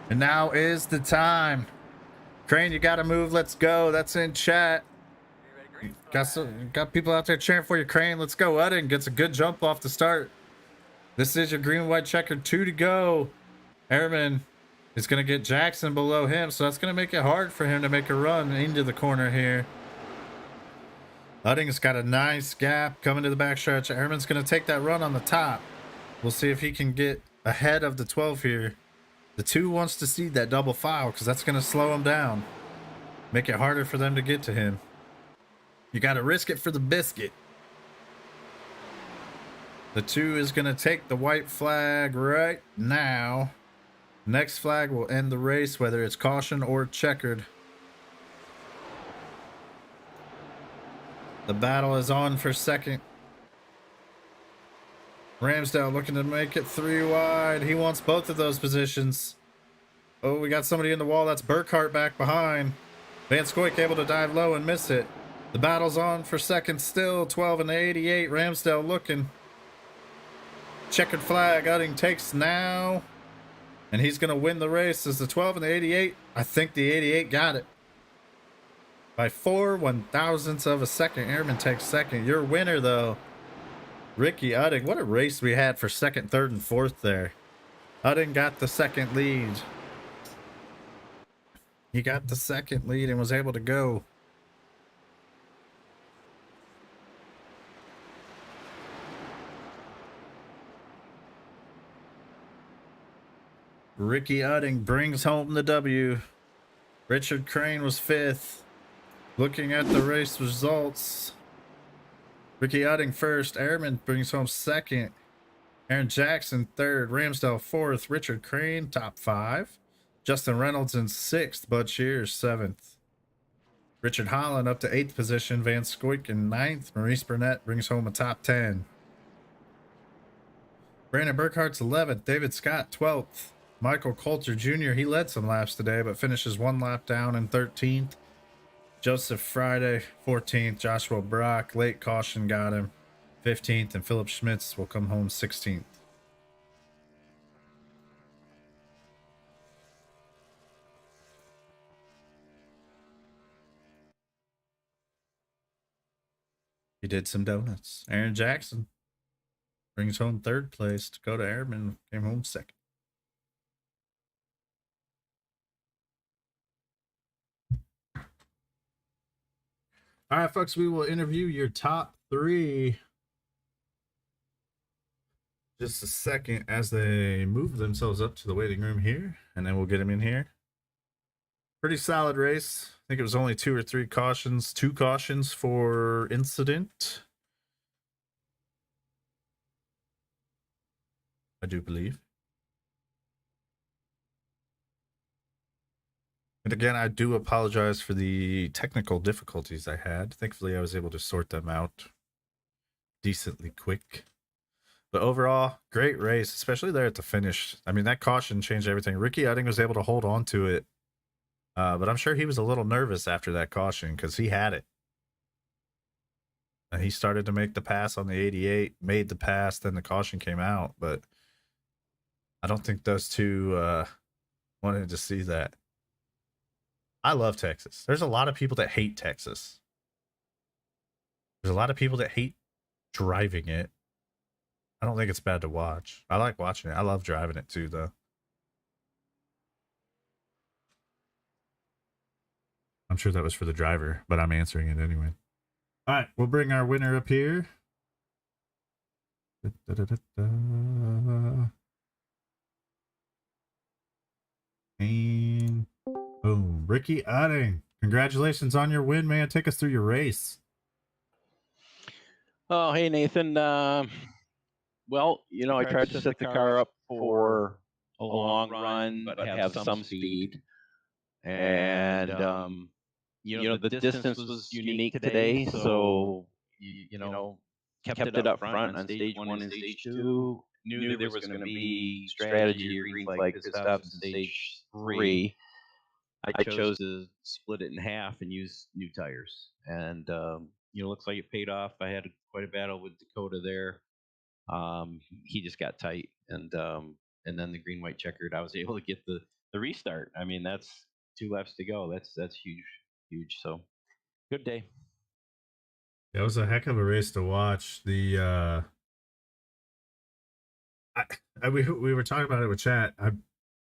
And now is the time. Crane, you got to move. Let's go. That's in chat. Got people out there cheering for you, Crane. Let's go. Udding gets a good jump off the start. This is your green, white, checkered. 2 to go. Airman is going to get Jackson below him, so that's going to make it hard for him to make a run into the corner here. Udding's got a nice gap coming to the backstretch. Airman's going to take that run on the top. We'll see if he can get ahead of the 12 here. The 2 wants to see that double file because that's going to slow him down. Make it harder for them to get to him. You got to risk it for the biscuit. The 2 is going to take the white flag right now. Next flag will end the race, whether it's caution or checkered. The battle is on for second. Ramsdale looking to make it 3 wide. He wants both of those positions. Oh, we got somebody in the wall. That's Burkhart back behind. Van Scoik able to dive low and miss it. The battle's on for second still. 12 and 88. Ramsdale looking. Checkered flag. Utting takes now. And he's going to win the race as the 12 and the 88. I think the 88 got it. By 4/1000ths of a second. Airman takes second. Your winner, though, Ricky Utting. What a race we had for second, third, and fourth there. Utting got the second lead. He got the second lead and was able to go. Ricky Utting brings home the W. Richard Crane was fifth. Looking at the race results, Ricky Utting first. Airman brings home second. Aaron Jackson third. Ramsdale fourth. Richard Crane top five. Justin Reynolds in sixth. Bud Shears seventh. Richard Holland up to eighth position. Van Scoik in ninth. Maurice Burnett brings home a top 10. Brandon Burkhart's 11th. David Scott 12th. Michael Coulter Jr., he led some laps today, but finishes one lap down in 13th. Joseph Friday, 14th. Joshua Brock, late caution got him, 15th. And Philip Schmitz will come home 16th. He did some donuts. Aaron Jackson brings home third place. Dakota Airman came home second. All right, folks, we will interview your top three just a second as they move themselves up to the waiting room here, and then we'll get them in here. Pretty solid race. I think it was only 2 or 3 cautions, 2 cautions for incident, I do believe. And again, I do apologize for the technical difficulties I had. Thankfully, I was able to sort them out decently quick. But overall, great race, especially there at the finish. I mean, that caution changed everything. Ricky Utting was able to hold on to it, but I'm sure he was a little nervous after that caution because he had it. And he started to make the pass on the 88, made the pass, then the caution came out. But I don't think those two wanted to see that. I love Texas. There's a lot of people that hate Texas. There's a lot of people that hate driving it. I don't think it's bad to watch. I like watching it. I love driving it too, though. I'm sure that was for the driver, but I'm answering it anyway. All right, we'll bring our winner up here. And boom, Ricky Utting. Congratulations on your win, man. Take us through your race. Oh, hey, Nathan. Well, I tried to set the car up for a long run, but have some speed. And, the distance was unique today. So, kept it up front on stage 1 and stage 2. Knew there was going to be strategy or green flag pit stops in stage 3. I chose to split it in half and use new tires. And, looks like it paid off. I had quite a battle with Dakota there. He just got tight, and then the green white checkered. I was able to get the restart. I mean, that's 2 laps to go. That's huge. So good day. It was a heck of a race to watch. The we were talking about it with chat. I'm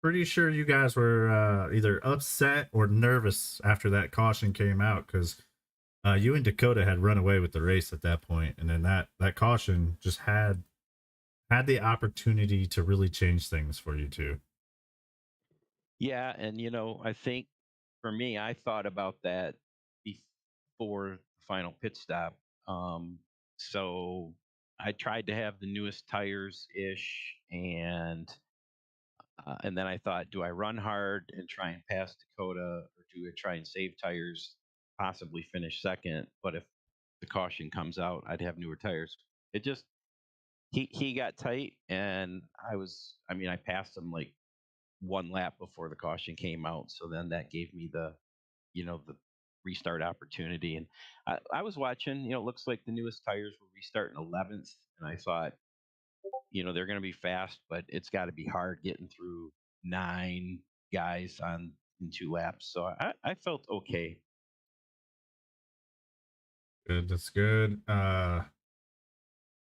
pretty sure you guys were either upset or nervous after that caution came out because you and Dakota had run away with the race at that point, and then that caution just had the opportunity to really change things for you two. Yeah, and I think for me, I thought about that before the final pit stop. So I tried to have the newest tires ish, and And then I thought, do I run hard and try and pass Dakota, or do I try and save tires, possibly finish second? But if the caution comes out, I'd have newer tires. It just he got tight, and I mean, I passed him like one lap before the caution came out. So then that gave me the restart opportunity. And I was watching. It looks like the newest tires will restart in 11th, and I thought, they're going to be fast, but it's got to be hard getting through 9 guys in 2 laps. So I felt okay. Good. That's good.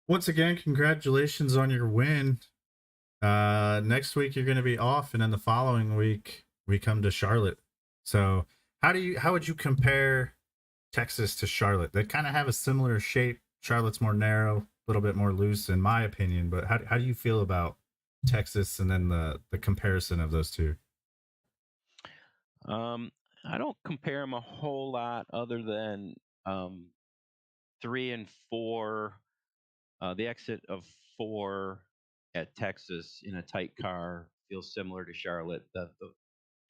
Once again, congratulations on your win. Next week you're going to be off, and then the following week we come to Charlotte. So how would you compare Texas to Charlotte? They kind of have a similar shape. Charlotte's more narrow, a little bit more loose, in my opinion. But how do you feel about Texas and then the comparison of those two? I don't compare them a whole lot, other than 3 and 4. The exit of 4 at Texas in a tight car feels similar to Charlotte. The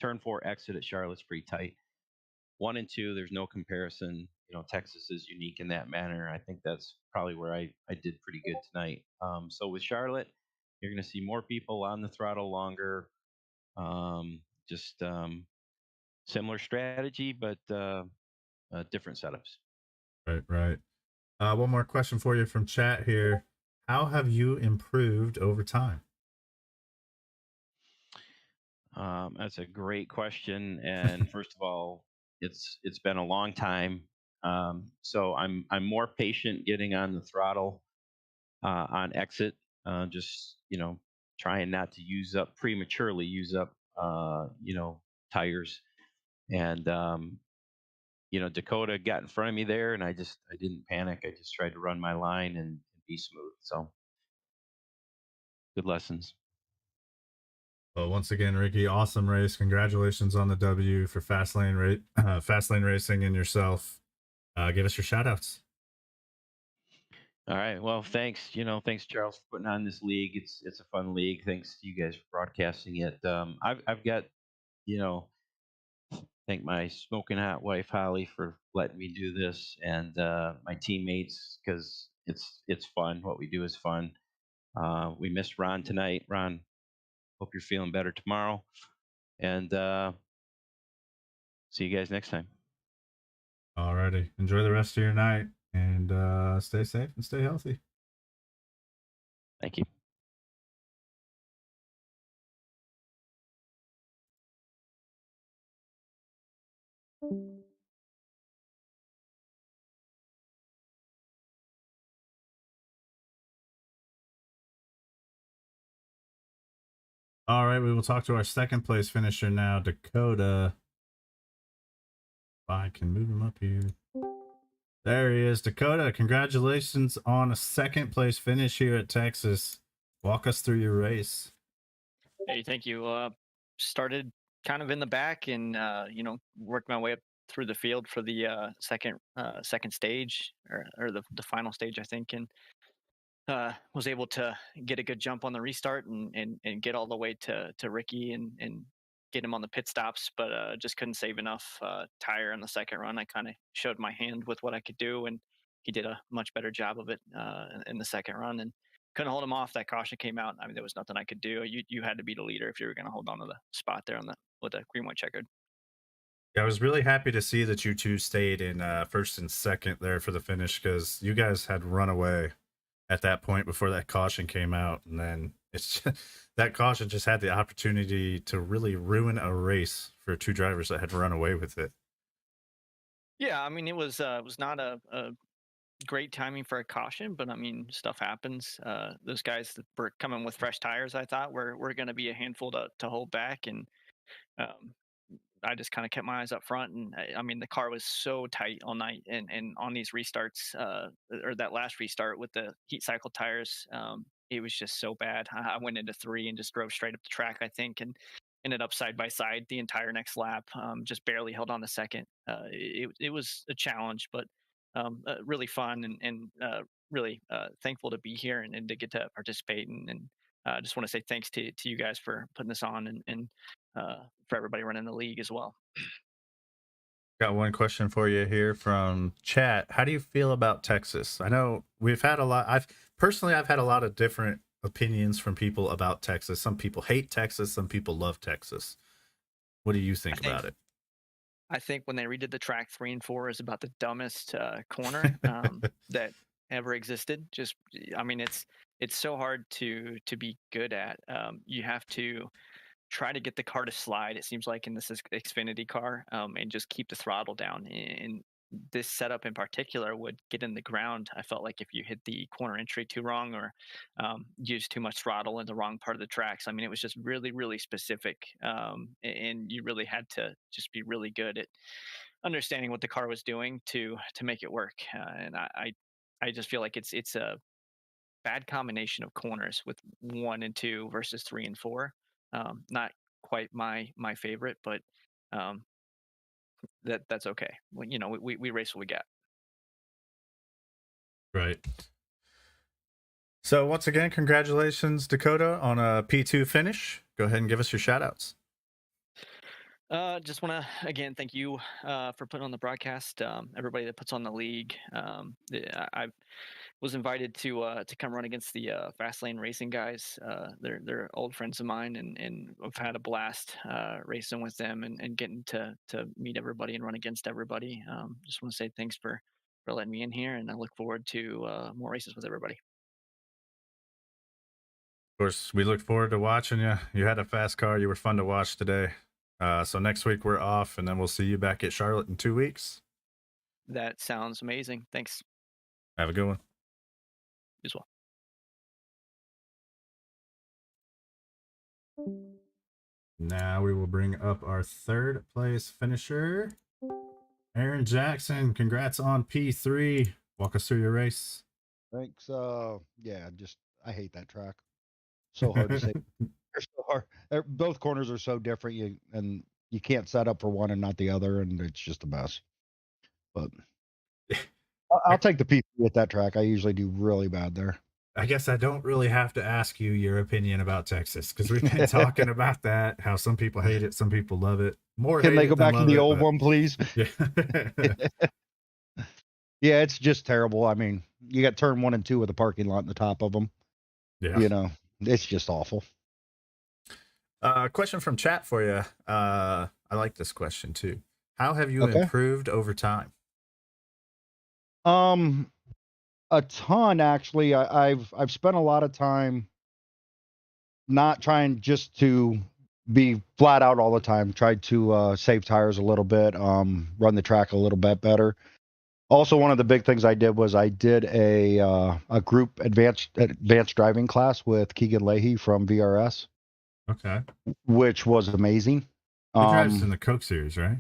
turn 4 exit at Charlotte's pretty tight. 1 and 2, there's no comparison. Texas is unique in that manner. I think that's probably where I did pretty good tonight. So with Charlotte, you're going to see more people on the throttle longer. Just similar strategy, but different setups. Right, right. One more question for you from chat here. How have you improved over time? That's a great question. And first of all, it's been a long time. So I'm more patient getting on the throttle on exit. Just trying not to prematurely use up tires. And Dakota got in front of me there, and I didn't panic. I just tried to run my line and be smooth. So good lessons. Well, once again, Ricky, awesome race. Congratulations on the W for Fast Lane Racing and yourself. Give us your shout outs. All right. Well, thanks. Thanks, Charles, for putting on this league. It's a fun league. Thanks to you guys for broadcasting it. I've got you know thank my smoking hot wife Holly for letting me do this, and my teammates, because it's fun. What we do is fun. We missed Ron tonight. Ron, hope you're feeling better tomorrow, and see you guys next time. Alrighty. Enjoy the rest of your night, and stay safe and stay healthy. Thank you. All right, we will talk to our second place finisher now, Dakota. If I can move him up here. There he is. Dakota, congratulations on a second place finish here at Texas. Walk us through your race. Hey, thank you. Started kind of in the back, and worked my way up through the field for the second stage, or the final stage, I think, and was able to get a good jump on the restart, and get all the way to Ricky, and get him on the pit stops, but just couldn't save enough tire in the second run. I kind of showed my hand with what I could do, and he did a much better job of it in the second run, and couldn't hold him off. That caution came out. I mean, there was nothing I could do. You had to be the leader if you were going to hold on to the spot there on the with the green white checkered. Yeah, I was really happy to see that you two stayed in first and second there for the finish, because you guys had run away at that point before that caution came out, and then it's just, that caution just had the opportunity to really ruin a race for two drivers that had run away with it. Yeah, I mean, it was not a great timing for a caution, but I mean, stuff happens. Those guys that were coming with fresh tires, I thought were going to be a handful to hold back, and um, I just kind of kept my eyes up front, and I mean, the car was so tight all night, and on these restarts, or that last restart with the heat cycle tires, it was just so bad. I went into 3 and just drove straight up the track, I think, and ended up side by side the entire next lap. Just barely held on to second. It was a challenge, but really fun, and really thankful to be here, and to get to participate, and just want to say thanks to you guys for putting this on and for everybody running the league as well. Got one question for you here from chat. How do you feel about Texas? I know we've had a lot. I've had a lot of different opinions from people about Texas. Some people hate Texas. Some people love Texas. What do you think about it? I think when they redid the track 3 and 4 is about the dumbest corner that ever existed. Just, I mean, it's so hard to be good at. You have to try to get the car to slide. It seems like in this Xfinity car, and just keep the throttle down. And this setup in particular would get in the ground. I felt like if you hit the corner entry too wrong or used too much throttle in the wrong part of the tracks, I mean, it was just really, really specific. And you really had to just be really good at understanding what the car was doing to make it work. And I just feel like it's a bad combination of corners with 1 and 2 versus 3 and 4. Not quite my favorite, but that's okay. Well, you know, we race what we got. Right. So once again, congratulations, Dakota, on a P2 finish. Go ahead and give us your shout outs. Just want to again thank you for putting on the broadcast. Everybody that puts on the league. I was invited to come run against the Fastlane Racing guys. They're old friends of mine, and I've had a blast racing with them and getting to meet everybody and run against everybody. Just want to say thanks for letting me in here, and I look forward to more races with everybody. Of course, we look forward to watching you. You had a fast car. You were fun to watch today. So next week we're off, and then we'll see you back at Charlotte in 2 weeks. That sounds amazing. Thanks. Have a good one. You as well. Now we will bring up our 3rd place finisher, Aaron Jackson. Congrats on P3. Walk us through your race. Thanks. Yeah, I hate that track. So hard to say. They're so hard. Both corners are so different. You can't set up for one and not the other, and it's just a mess. But I'll take the P3 at that track. I usually do really bad there. I guess I don't really have to ask you your opinion about Texas, because we've been talking about that, how some people hate it, some people love it. Can they go back to the old one, please? Yeah. Yeah, it's just terrible. I mean, you got turn 1 and 2 with a parking lot in the top of them. Yeah. You know, it's just awful. Question from chat for you. I like this question too. How have you improved over time? A ton, actually. I've spent a lot of time not trying just to be flat out all the time. Tried to save tires a little bit, run the track a little bit better. Also, one of the big things I did was I did a group advanced driving class with Keegan Leahy from VRS. Okay. Which was amazing. He drives in the Coke Series, right?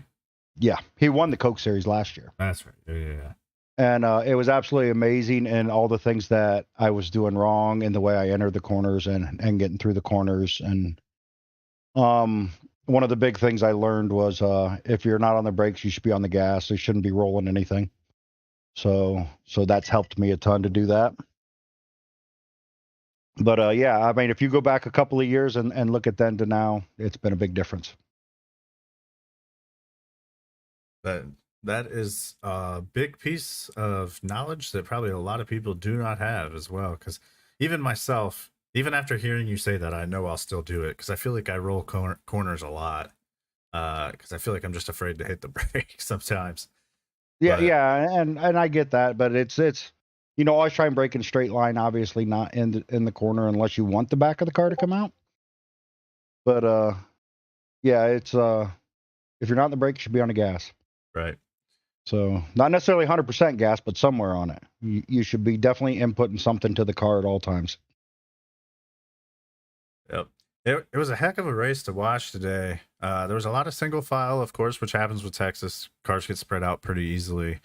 Yeah, he won the Coke Series last year. That's right. Yeah. And it was absolutely amazing, and all the things that I was doing wrong in the way I entered the corners and getting through the corners. And one of the big things I learned was if you're not on the brakes, you should be on the gas. You shouldn't be rolling anything. So that's helped me a ton to do that. But yeah, I mean, if you go back a couple of years and look at then to now, it's been a big difference. That is a big piece of knowledge that probably a lot of people do not have as well. Because even myself, even after hearing you say that, I know I'll still do it because I feel like I roll corners a lot. Because I feel like I'm just afraid to hit the brake sometimes. Yeah, and I get that, but it's always try and brake in a straight line. Obviously, not in the corner unless you want the back of the car to come out. But yeah, it's if you're not in the brake, you should be on the gas. Right. So not necessarily 100% gas, but somewhere on it. You should be definitely inputting something to the car at all times. Yep. It was a heck of a race to watch today. There was a lot of single file, of course, which happens with Texas. Cars get spread out pretty easily.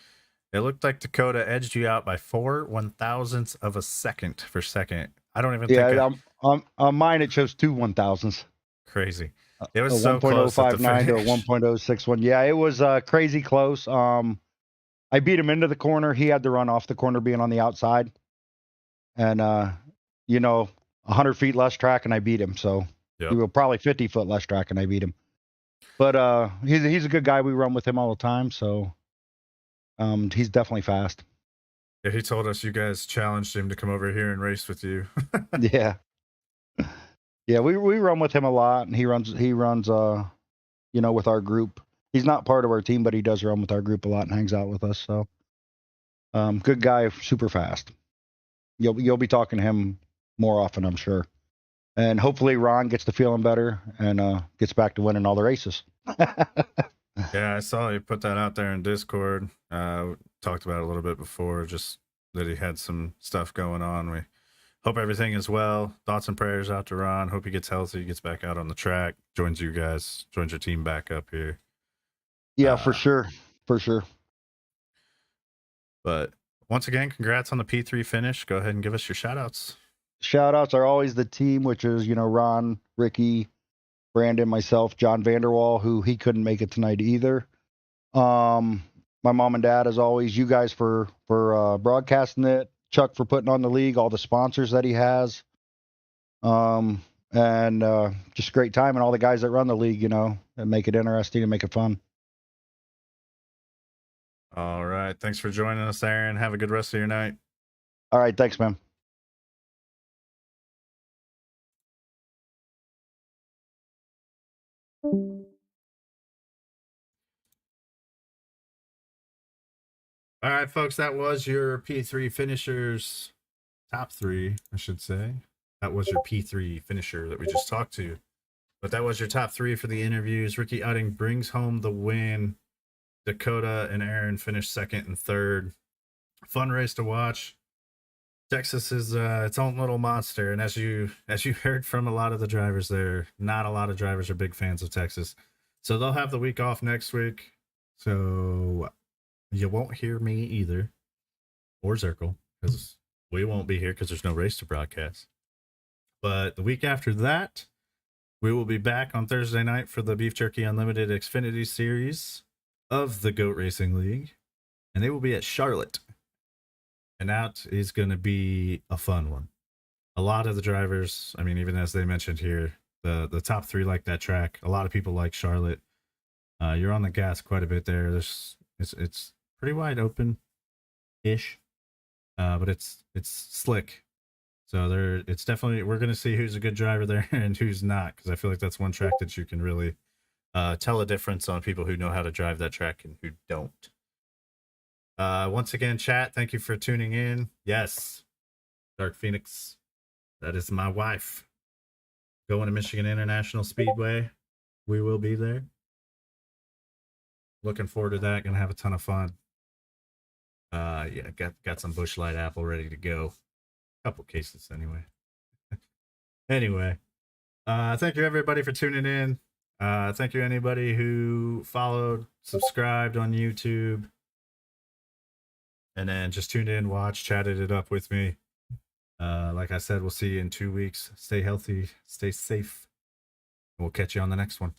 It looked like Dakota edged you out by 4 1,000ths of a second for second. I don't even think. Yeah, on mine it shows 2 1,000ths. Crazy. It was a so close at the 1.059 to a finish. 1.061. Yeah, it was crazy close. I beat him into the corner. He had to run off the corner, being on the outside. And 100 feet less track and I beat him. So Yep. he will probably 50 foot less track and I beat him. But he's a good guy. We run with him all the time. So he's definitely fast. Yeah, he told us you guys challenged him to come over here and race with you. Yeah. Yeah, we run with him a lot, and he runs with our group. He's not part of our team, but he does run with our group a lot and hangs out with us. So good guy, super fast. You'll be talking to him more often, I'm sure. And hopefully Ron gets to feeling better and gets back to winning all the races. Yeah, I saw you put that out there in Discord. Talked about it a little bit before, just that he had some stuff going on. We hope everything is well. Thoughts and prayers out to Ron. Hope he gets healthy, gets back out on the track, joins you guys, joins your team back up here. Yeah, for sure. For sure. But once again, congrats on the P3 finish. Go ahead and give us your shout outs. Shout outs are always the team, which is, Ron, Ricky, Brandon, myself, John Vanderwall, who he couldn't make it tonight either. My mom and dad, as always, you guys for broadcasting it, Chuck for putting on the league, all the sponsors that he has, and just great time, and all the guys that run the league, and make it interesting and make it fun. All right. Thanks for joining us, Aaron. Have a good rest of your night. All right. Thanks, man. All right, folks, that was your P3 finishers, top three, I should say. That was your P3 finisher that we just talked to. But that was your top three for the interviews. Ricky Utting brings home the win. Dakota and Aaron finished second and third. Fun race to watch. Texas is its own little monster, and as you heard from a lot of the drivers there, not a lot of drivers are big fans of Texas. So they'll have the week off next week. So you won't hear me either, or Zirkle, because we won't be here because there's no race to broadcast. But the week after that, we will be back on Thursday night for the Beef Jerky Unlimited Xfinity Series of the GOAT Racing League, and they will be at Charlotte. And that is going to be a fun one. A lot of the drivers, I mean, even as they mentioned here, the top three like that track. A lot of people like Charlotte. You're on the gas quite a bit there. It's pretty wide open ish, but it's slick. So it's definitely, we're going to see who's a good driver there and who's not, because I feel like that's one track that you can really tell a difference on people who know how to drive that track and who don't. Once again, chat, thank you for tuning in. Yes, Dark Phoenix, that is my wife. Going to Michigan International Speedway. We will be there. Looking forward to that. Gonna have a ton of fun. Yeah, got some Busch Light apple ready to go. Couple cases anyway. Anyway, thank you everybody for tuning in. Thank you anybody who followed, subscribed on YouTube, and then just tuned in, watched, chatted it up with me. Like I said, we'll see you in 2 weeks. Stay healthy, stay safe, and we'll catch you on the next one.